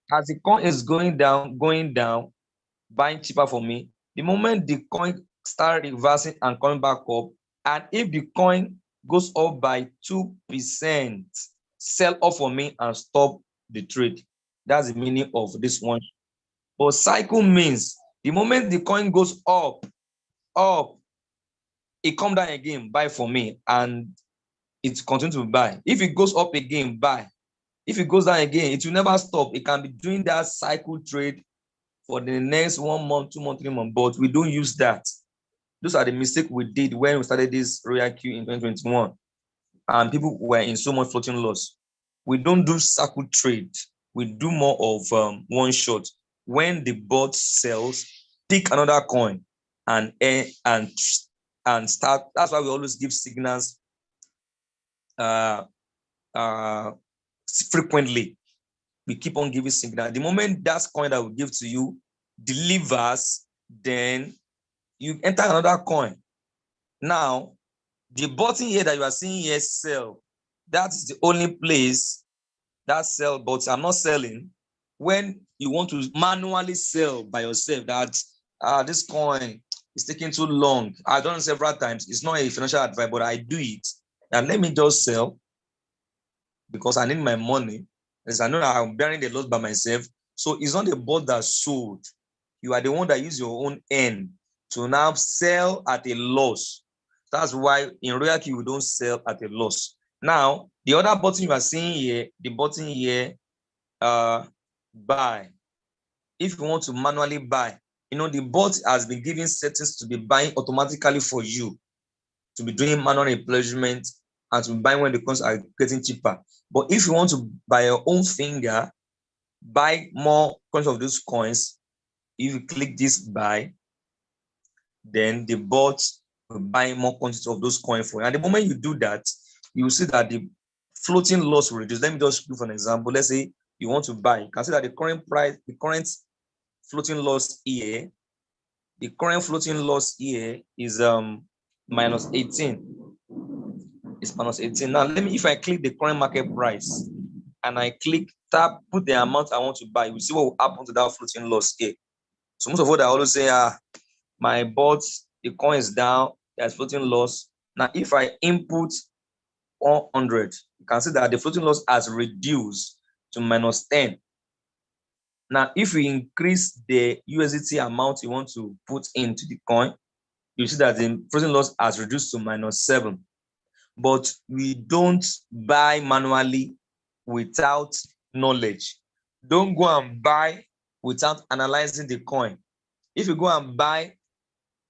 As the coin is going down, buying cheaper for me, the moment the coin start reversing and coming back up, and if the coin goes up by 2%, sell off for me and stop the trade. That's the meaning of this one. But cycle means the moment the coin goes up, it come down again, buy for me, and it continue to buy. If it goes up again, buy. If it goes down again, it will never stop. It can be doing that cycle trade for the next 1 month, 2 months, 3 months, but we don't use that. Those are the mistakes we did when we started this Royalq in 2021. And people were in so much floating loss. We don't do cycle trade. We do more of one shot. When the bot sells, pick another coin and start. That's why we always give signals frequently. We keep on giving signal. The moment that coin that we give to you delivers, then you enter another coin. Now, the button here that you are seeing here, sell, that is the only place that sell, but I'm not selling. When you want to manually sell by yourself, that this coin is taking too long. I've done it several times. It's not a financial advice, but I do it. And let me just sell because I need my money. As I know that I'm bearing the loss by myself. So it's not the bot that sold. You are the one that use your own end to now sell at a loss. That's why in Royalq we don't sell at a loss. Now, the other button you are seeing here, the button here, buy. If you want to manually buy, the bot has been giving settings to be buying automatically for you, to be doing manual replenishment and to be buying when the coins are getting cheaper. But if you want to, by your own finger, buy more coins of those coins, if you click this buy, then the bot will buy more quantity of those coins for you. And the moment you do that, you will see that the floating loss will reduce. Let me just give an example. Let's say you want to buy. You can see that the current price, the current floating loss here, the current floating loss here is minus 18. It's minus 18. Now, if I click the current market price and I click tab, put the amount I want to buy, you see what will happen to that floating loss here. So most of what I always say, my bot, the coin is down, there's floating loss. Now, if I input 100, you can see that the floating loss has reduced to minus 10. Now, if we increase the USDT amount you want to put into the coin, you see that the floating loss has reduced to minus 7. But we don't buy manually without knowledge. Don't go and buy without analyzing the coin. If you go and buy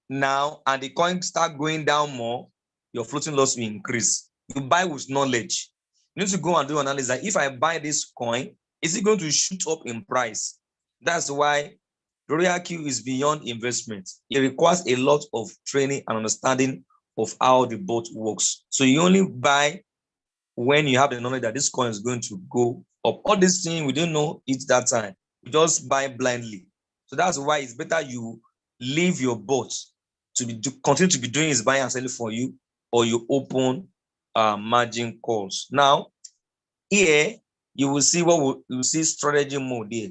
now and the coin start going down more, your floating loss will increase. You buy with knowledge. You need to go and do analysis that if I buy this coin, is it going to shoot up in price? That's why Royalq is beyond investment. It requires a lot of training and understanding of how the bot works. So you only buy when you have the knowledge that this coin is going to go up. All these things we don't know it that time. We just buy blindly. So that's why it's better you leave your bot to continue to be doing his buying and selling for you, or you open margin calls. Now, here you will see you will see strategy mode here.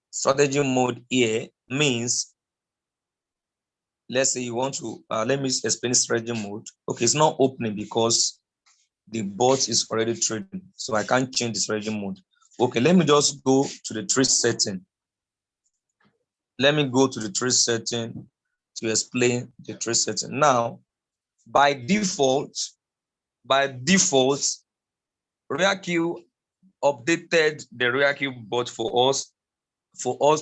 Strategy mode here means, let's say you want to, let me explain strategy mode. Okay, it's not opening because the bot is already trading, so I can't change the strategy mode. Okay, let me just go to the trade setting. Let me go to the trade setting to explain the trade setting. Now, by default, Royalq updated the Royalq bot for us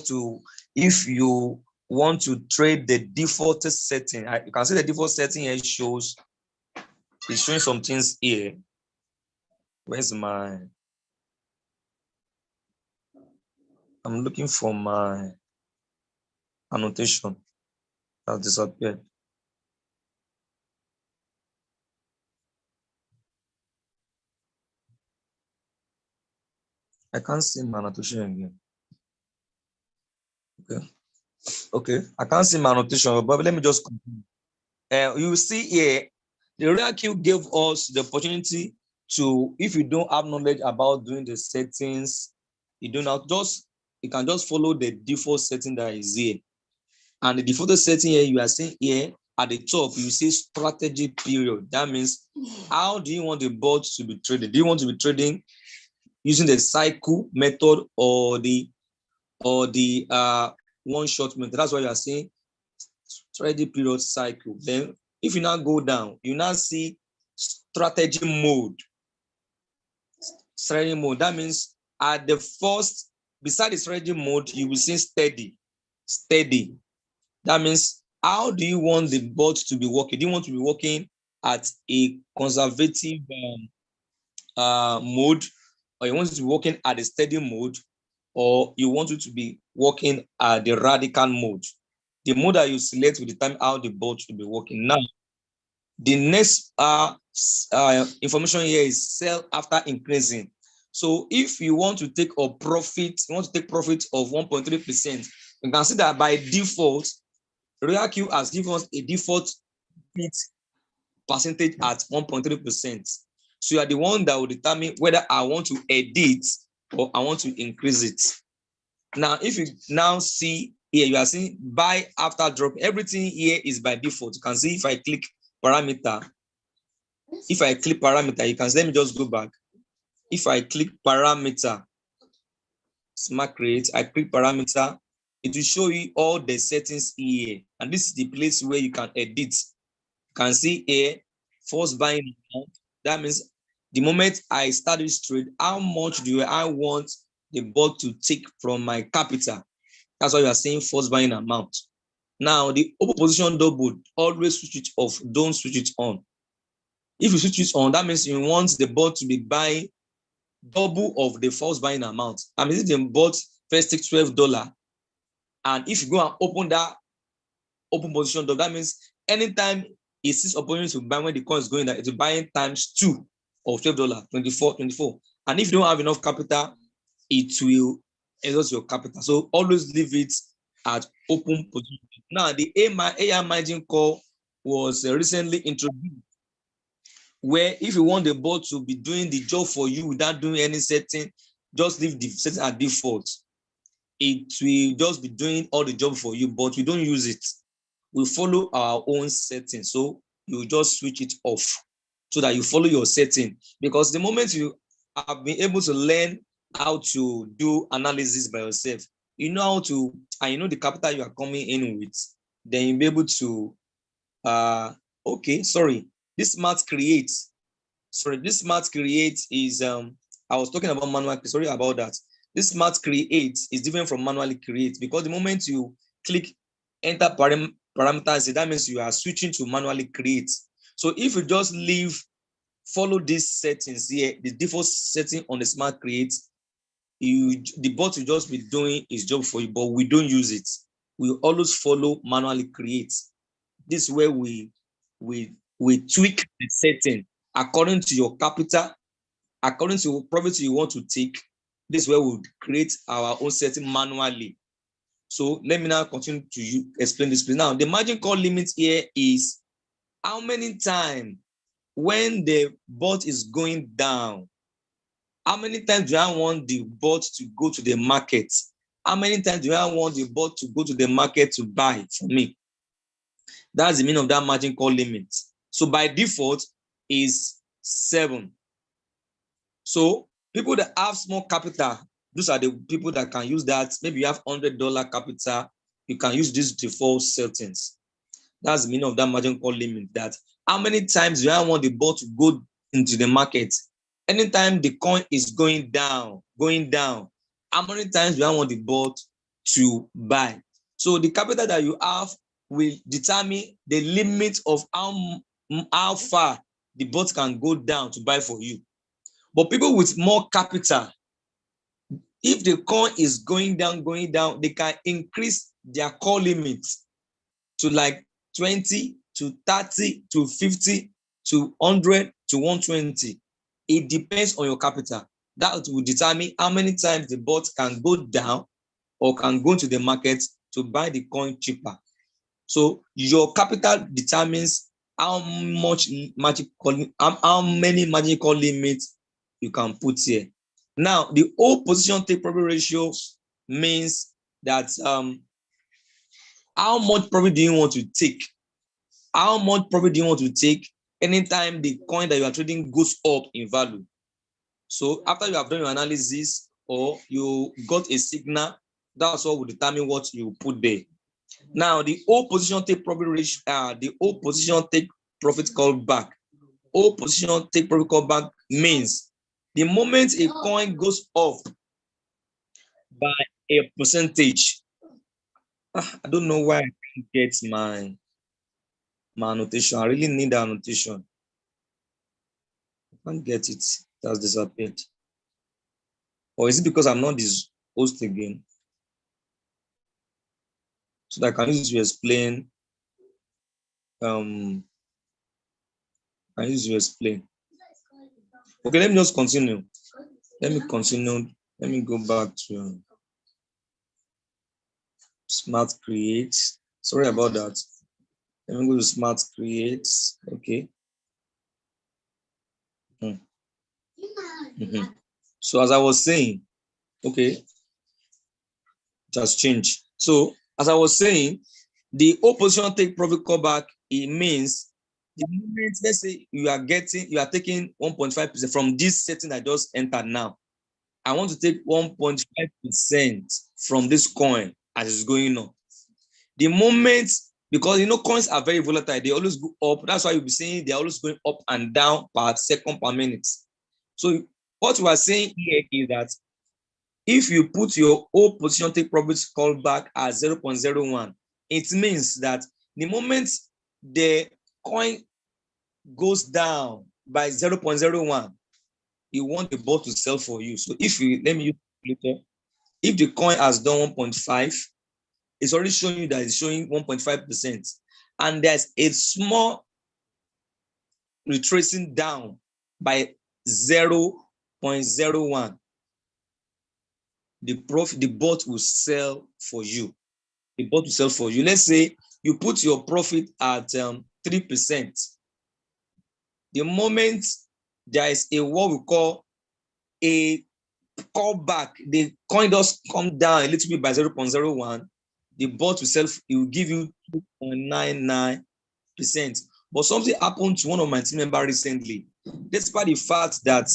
to, if you want to trade the default setting, you can see the default setting here shows, it's showing some things here. Where's my, I'm looking for my annotation that disappeared. I can't see my annotation again. Okay, I can't see my annotation, but let me just continue. You see here, the Royalq gave us the opportunity to, if you don't have knowledge about doing the settings, you can just follow the default setting that is here. And the default setting here, you are seeing here at the top, you see strategy period. That means, how do you want the bot to be traded? Do you want to be trading using the cycle method or the one shot method? That's why you are seeing strategy period cycle. Then if you now go down, you now see strategy mode. Strategy mode. That means at the first, beside the strategy mode, you will see steady. Steady. That means, how do you want the bot to be working? Do you want to be working at a conservative mode, or you want it to be working at a steady mode, or you want it to be working at the radical mode? The mode that you select will determine how the bot will be working. Now, the next information here is sell after increasing. So if you want to take a profit, you want to take profit of 1.3%, you can see that by default, Royalq has given us a default percentage at 1.3%. So you are the one that will determine whether I want to edit or I want to increase it. Now, if you now see here, you are seeing buy after drop. Everything here is by default. You can see if I click parameter, you can see, let me just go back. If I click parameter, smart create, I click parameter, it will show you all the settings here. And this is the place where you can edit. You can see here, first buying account. That means the moment I start this trade, how much do I want the bot to take from my capital? That's why you are saying first buying amount. Now, the open position double, always switch it off. Don't switch it on. If you switch it on, that means you want the bot to be buying double of the first buying amount. I mean, if the bot first take $12, and if you go and open that open position double, that means anytime it sees opportunity to buy when the coin is going down, it's buying times 2 of $12, 24. And if you don't have enough capital, it will exhaust your capital. So always leave it at open position. Now, the AI margin call was recently introduced, where if you want the bot to be doing the job for you without doing any setting, just leave the setting at default. It will just be doing all the job for you, but we don't use it. We follow our own setting. So you just switch it off so that you follow your setting. Because the moment you have been able to learn how to do analysis by yourself, you know how to, and you know the capital you are coming in with, then you'll be able to, this smart create is, I was talking about manual, sorry about that. This smart create is different from manually create, because the moment you click enter parameters, that means you are switching to manually create. So if you just follow these settings here, the default setting on the smart create, the bot will just be doing its job for you, but we don't use it. We always follow manually create. This is where we tweak the setting according to your capital, according to what profit you want to take. This is where we create our own setting manually. So let me now continue to explain this, please. Now, the margin call limit here is how many times when the bot is going down, how many times do I want the bot to go to the market? How many times do I want the bot to go to the market to buy for me? That's the meaning of that margin call limit. So by default is 7. So people that have small capital, those are the people that can use that. Maybe you have $100 capital, you can use these default settings. That's the meaning of that margin call limit. That how many times do I want the bot to go into the market? Anytime the coin is going down, how many times do I want the bot to buy? So the capital that you have will determine the limit of how far the bot can go down to buy for you. But people with more capital, if the coin is going down, they can increase their call limit to like 20 to 30 to 50 to 100 to 120. It depends on your capital. That will determine how many times the bot can go down or can go to the market to buy the coin cheaper. So your capital determines how many magic call limits you can put here. Now, the whole position take profit ratio means that how much profit do you want to take? How much profit do you want to take anytime the coin that you are trading goes up in value? So after you have done your analysis or you got a signal, that's what will determine what you put there. Now, the whole position take profit ratio, the whole position take profit call back. Whole position take profit call back means the moment a coin goes up by a percentage, I don't know why I can't get my annotation. I really need the annotation. I can't get it. It has disappeared. Or is it because I'm not this host again? So that I can use to explain. I use to explain. Okay, let me just continue. Let me continue. Let me go back to Smart Create. Sorry about that. Let me go to Smart Create. Okay. So as I was saying, okay, it has changed. So as I was saying, the opposition take profit callback, it means the moment, let's say you are taking 1.5% from this setting I just entered now. I want to take 1.5% from this coin as it's going on. The moment, because coins are very volatile, they always go up. That's why you'll be saying they're always going up and down per second per minute. So what we are saying here is that if you put your whole position take profit callback at 0.01, it means that the moment the coin goes down by 0.01, you want the bot to sell for you. So if the coin has done 1.5, it's already showing you that it's showing 1.5%. And there's a small retracing down by 0.01. The bot will sell for you. The bot will sell for you. Let's say you put your profit at 3%. The moment there is what we call a callback, the coin does come down a little bit by 0.01, the bot will sell, it will give you 2.99%. But something happened to one of my team members recently. Despite the fact that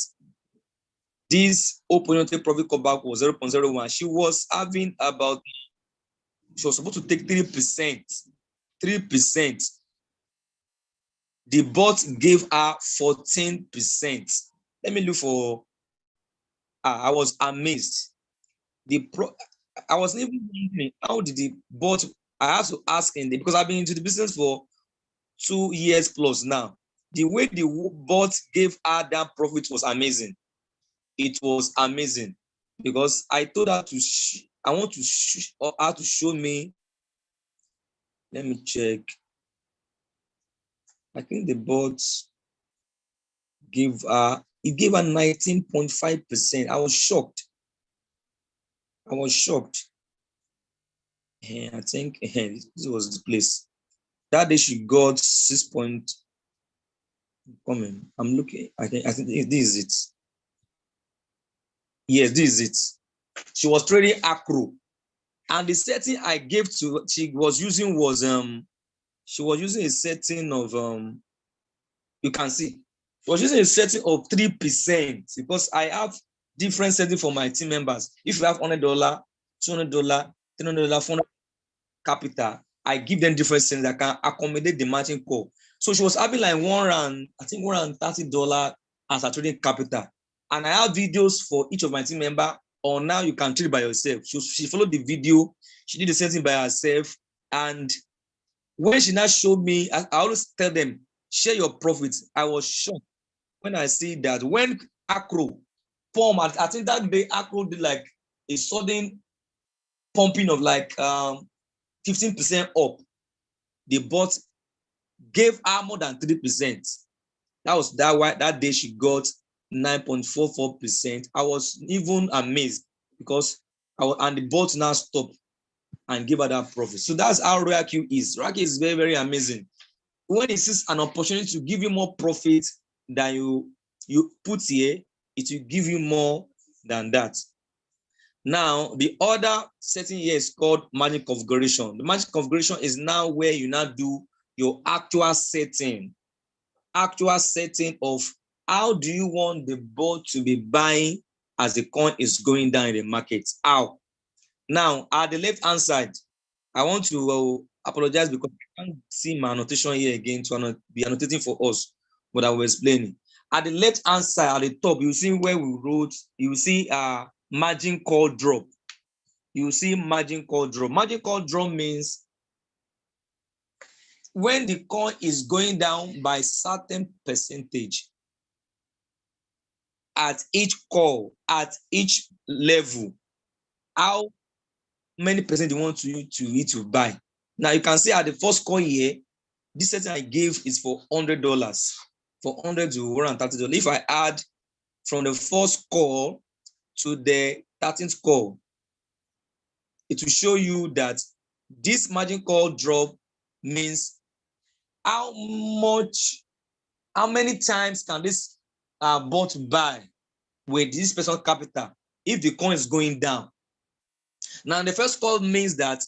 this opportunity profit callback was 0.01, she was supposed to take 3%. 3%. The bot gave her 14%. Let me look for. I was amazed. I was even wondering, how did the bot I have to ask him because I've been into the business for 2 years plus now. The way the bot gave her that profit was amazing. It was amazing because I told her to, I want to her to show me. Let me check. I think the bot gave her, it gave her 19.5%. I was shocked. I was shocked. And I think this was the place. That day she got 6 point. Coming. I'm looking. I think this is it. Yes, this is it. She was trading acro. And the setting I gave to she was using was she was using a setting of you can see she was using a setting of 3% because I have different settings for my team members. If you have $100, $200, $300, $400 capital, I give them different settings that can accommodate the margin call. So she was having like $130 as a trading capital. And I have videos for each of my team member on now you can trade by yourself. She followed the video, she did the setting by herself. And when she now showed me, I always tell them, share your profits. I was shocked when I see that when acro pump, I think that day acro did like a sudden pumping of like 15% up. The bot gave her more than 3%. That was that day she got 9.44%. I was even amazed because and the bot now stopped and gave her that profit. So that's how Royalq is. Royalq is very, very amazing. When it sees an opportunity to give you more profit than you put here, it will give you more than that. Now, the other setting here is called margin configuration. The margin configuration is now where you now do your actual setting of how do you want the bot to be buying as the coin is going down in the market. How? Now, at the left-hand side, I want to apologize because I can't see my annotation here again to be annotating for us, but I will explain it. At the left-hand side, at the top, you see where we wrote, you see margin call drop. You see margin call drop. Margin call drop means when the coin is going down by certain percentage at each call, at each level, how many percent you want to buy. Now you can see at the first call here, this setting I gave is for $100, for 100 to $130. If I add from the first call to the 13th call, it will show you that this margin call drop means how many times can this bot buy with this person's capital if the coin is going down. Now, the first call means that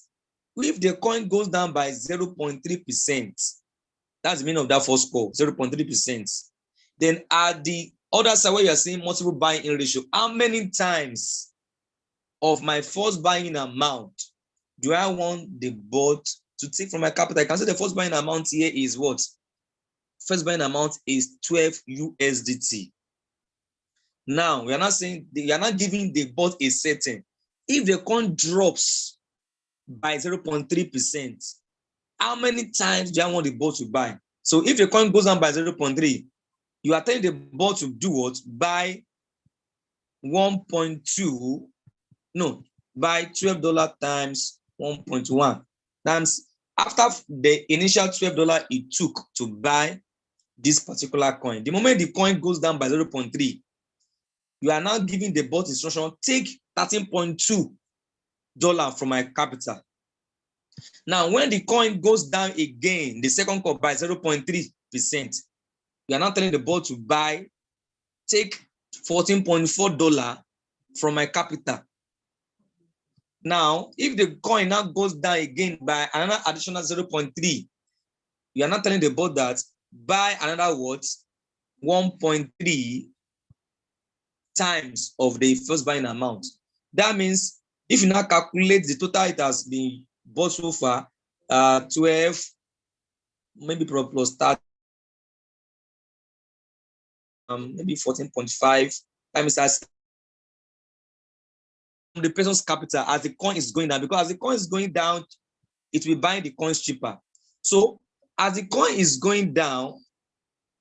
if the coin goes down by 0.3%, that's the meaning of that first call, 0.3%. Then at the other side where you are seeing multiple buying in ratio, how many times of my first buying amount do I want the bot to take from my capital? I can say the first buying amount here is what? First buying amount is 12 USDT. Now, we are not saying, you are not giving the bot a setting. If the coin drops by 0.3%, how many times do I want the bot to buy? So if the coin goes down by 0.3, you are telling the bot to do what? Buy 1.2, no, buy $12 times 1.1. That's after the initial $12 it took to buy this particular coin. The moment the coin goes down by 0.3, you are now giving the bot instruction, take $13.2 from my capital. Now, when the coin goes down again, the second call by 0.3%, you are now telling the bot to buy, take $14.4 from my capital. Now, if the coin now goes down again by another additional 0.3, you are not telling the bot that buy another what? 1.3 times of the first buying amount. That means if you now calculate the total it has been bought so far, 12, maybe plus 30, maybe 14.5 times as the person's capital as the coin is going down, because as the coin is going down, it will buy the coins cheaper. So as the coin is going down,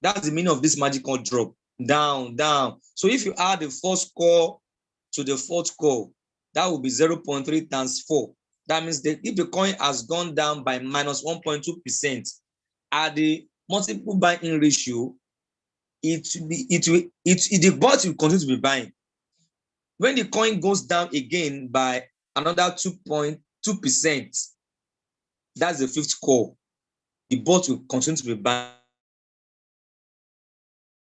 that's the meaning of this magical drop. Down, down. So if you add the first call to the fourth call, that will be 0.3 times 4. That means that if the coin has gone down by minus 1.2% at the multiple buying ratio, the bot will continue to be buying. When the coin goes down again by another 2.2%, that's the fifth call. The bot will continue to be buying.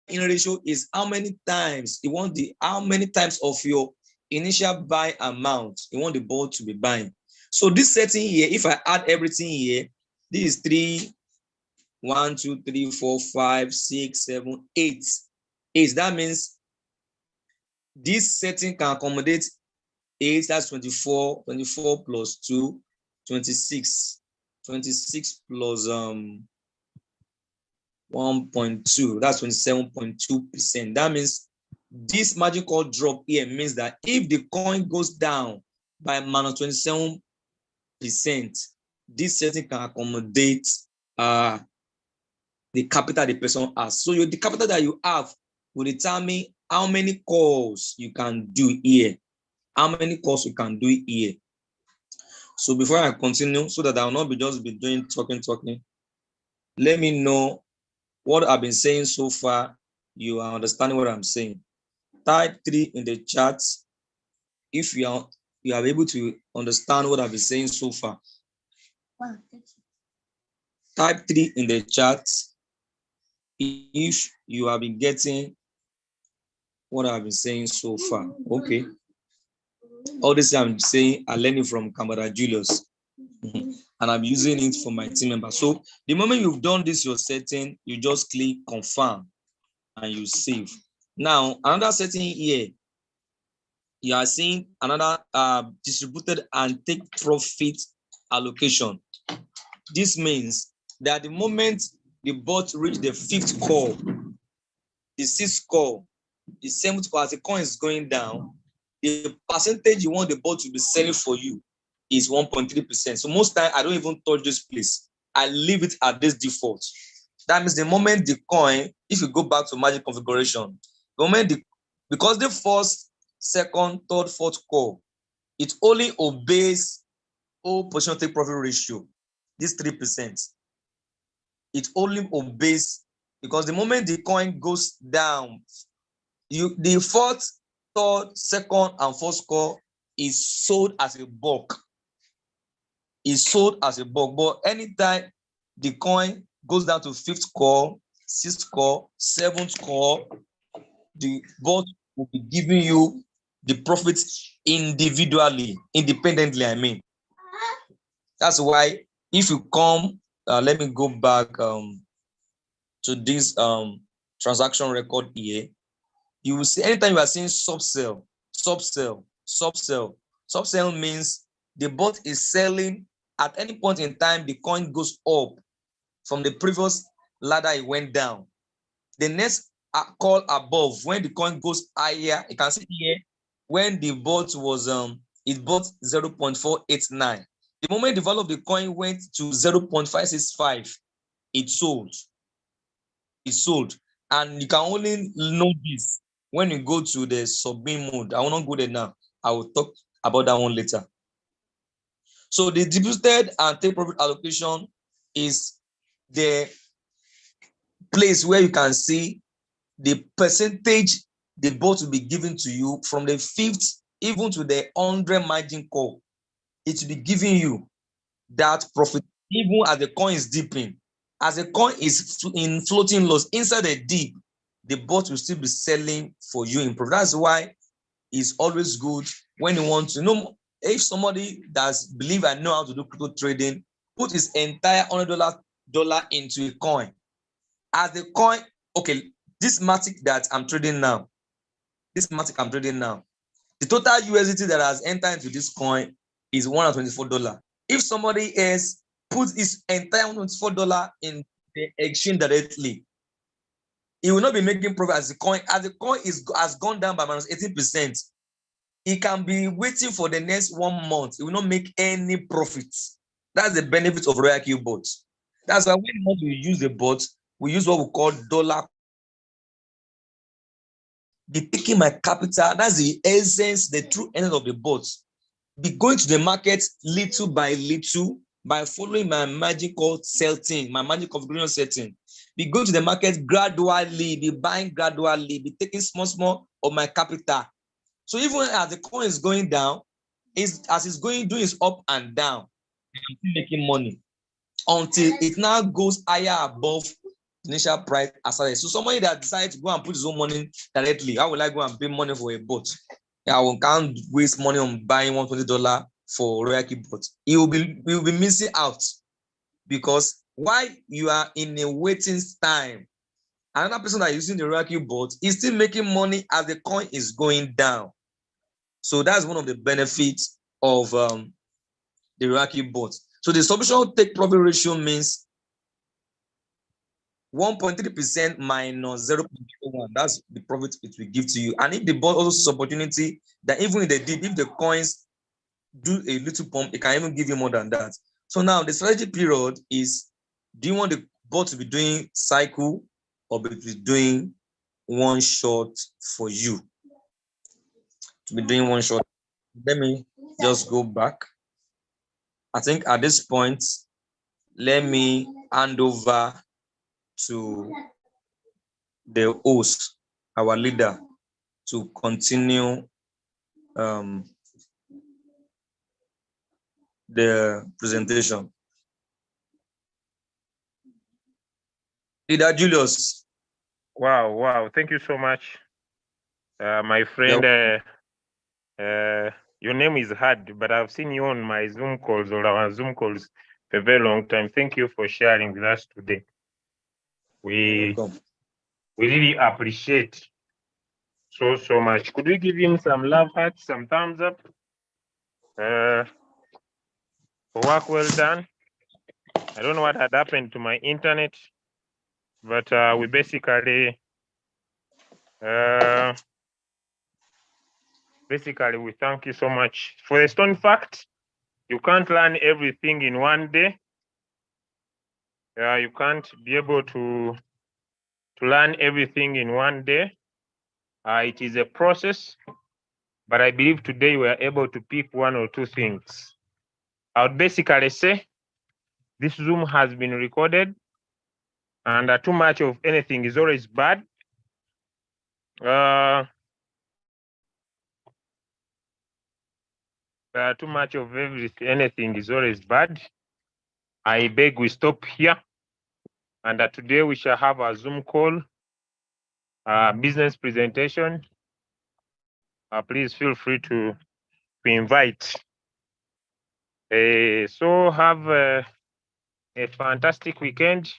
In ratio is how many times you want how many times of your initial buy amount you want the bot to be buying. So this setting here, if I add everything here, this is 3, 1, 2, 3, 4, 5, 6, 7, 8. That means this setting can accommodate 8, that's 24, 24 plus 2, 26, 26 plus 1.2, that's 27.2%. That means this magical drop here means that if the coin goes down by minus 27%, this setting can accommodate the capital the person has. So the capital that you have will determine how many calls you can do here. How many calls you can do here. So before I continue, so that I will not be just doing talking, let me know what I've been saying so far. You are understanding what I'm saying. Type 3 in the chat if you are able to understand what I've been saying so far. Type 3 in the chat if you have been getting what I've been saying so far. Okay. All this I'm saying, I learned it from Camera Julius. And I'm using it for my team member. So the moment you've done this, your setting, you just click confirm and you save. Now, another setting here, you are seeing another distributed and take profit allocation. This means that the moment the bot reach the fifth call, the sixth call, the seventh call, as the coin is going down, the percentage you want the bot to be selling for you is 1.3%. So most time I don't even touch this place. I leave it at this default. That means the moment the coin, if you go back to magic configuration, the moment because the first, second, third, fourth call, it only obeys all position take profit ratio, this 3%. It only obeys because the moment the coin goes down, the fourth, third, second, and fourth call is sold as a bulk. Is sold as a bulk, but anytime the coin goes down to fifth call, sixth call, seventh call, the bot will be giving you the profits individually, independently. I mean, that's why if you come, let me go back to this transaction record here. You will see anytime you are seeing subsell means the bot is selling at any point in time. The coin goes up from the previous ladder, it went down. The next call above, when the coin goes higher, you can see here when the bot was it bought 0.489. The moment the value of the coin went to 0.565, it sold. It sold. And you can only know this when you go to the submit mode. I will not go there now. I will talk about that one later. So the distributed and take profit allocation is the place where you can see the percentage the bot will be given to you from the fifth even to the 100 margin call. It will be giving you that profit even as the coin is dipping. As the coin is in floating loss inside the dip, the bot will still be selling for you in profit. That's why it's always good when you want to know if somebody does believe I know how to do crypto trading, put his entire $100 into a coin. As the coin, okay, this Matic that I'm trading now, the total USDT that has entered into this coin is $124. If somebody else puts his entire $124 in the exchange directly, he will not be making profit as the coin has gone down by minus 18%. He can be waiting for the next 1 month. He will not make any profits. That's the benefit of Royalq bots. That's why when we want to use the bot, we use what we call dollar. Be taking my capital. That's the essence, the true essence of the bot. Be going to the market little by little by following my magical setting, my magic configuration setting. Be going to the market gradually, be buying gradually, be taking small of my capital. So even as the coin is going down, as it's going, doing is up and down, I'm still making money until it now goes higher above the initial price aside. So somebody that decides to go and put his own money directly, how will I go and pay money for a bot? I can't waste money on buying $120 for Royalq bot. You will be missing out, because while you are in a waiting time, another person that is using the Royalq bot is still making money as the coin is going down. So that's one of the benefits of the Royalq bot. So the submission take profit ratio means 1.3% minus 0.01. That's the profit it will give to you. And if the bot also sees opportunity that even if they did, if the coins do a little pump, it can even give you more than that. So now the strategy period is, do you want the bot to be doing cycle or be doing one shot for you? To be doing one shot. Let me just go back. I think at this point, let me hand over to the host, our leader, to continue the presentation. Leader Julius. Wow. Thank you so much, my friend. Your name is hard, but I've seen you on my Zoom calls or our Zoom calls for a very long time. Thank you for sharing with us today. We really appreciate so much. Could we give him some love hearts, some thumbs up? For work well done. I don't know what had happened to my internet, but we basically we thank you so much. For a stone fact, you can't learn everything in one day. You can't be able to learn everything in one day. It is a process, but I believe today we are able to pick one or two things. I would basically say this Zoom has been recorded, and too much of anything is always bad. Too much of anything is always bad. I beg we stop here, and today we shall have a Zoom call, business presentation. Please feel free to invite. So have a fantastic weekend.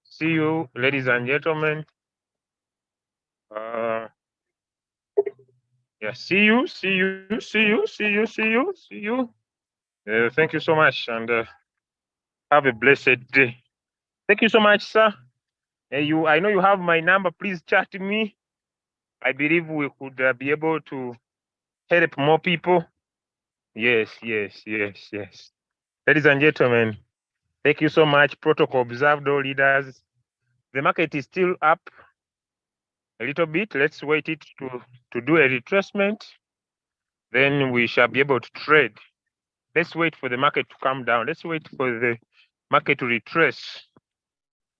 See you, ladies and gentlemen. Yeah, see you. Thank you so much, and have a blessed day. Thank you so much, sir. I know you have my number. Please chat me. I believe we could be able to help more people. Yes. Ladies and gentlemen, thank you so much. Protocol observed, all leaders. The market is still up a little bit. Let's wait it to do a retracement. Then we shall be able to trade. Let's wait for the market to come down. Let's wait for the market to retrace.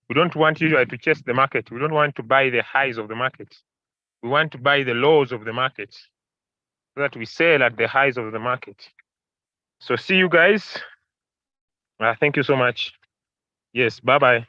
We don't want you to chase the market. We don't want to buy the highs of the market. We want to buy the lows of the market so that we sell at the highs of the market. So see you guys. Thank you so much. Yes, bye-bye.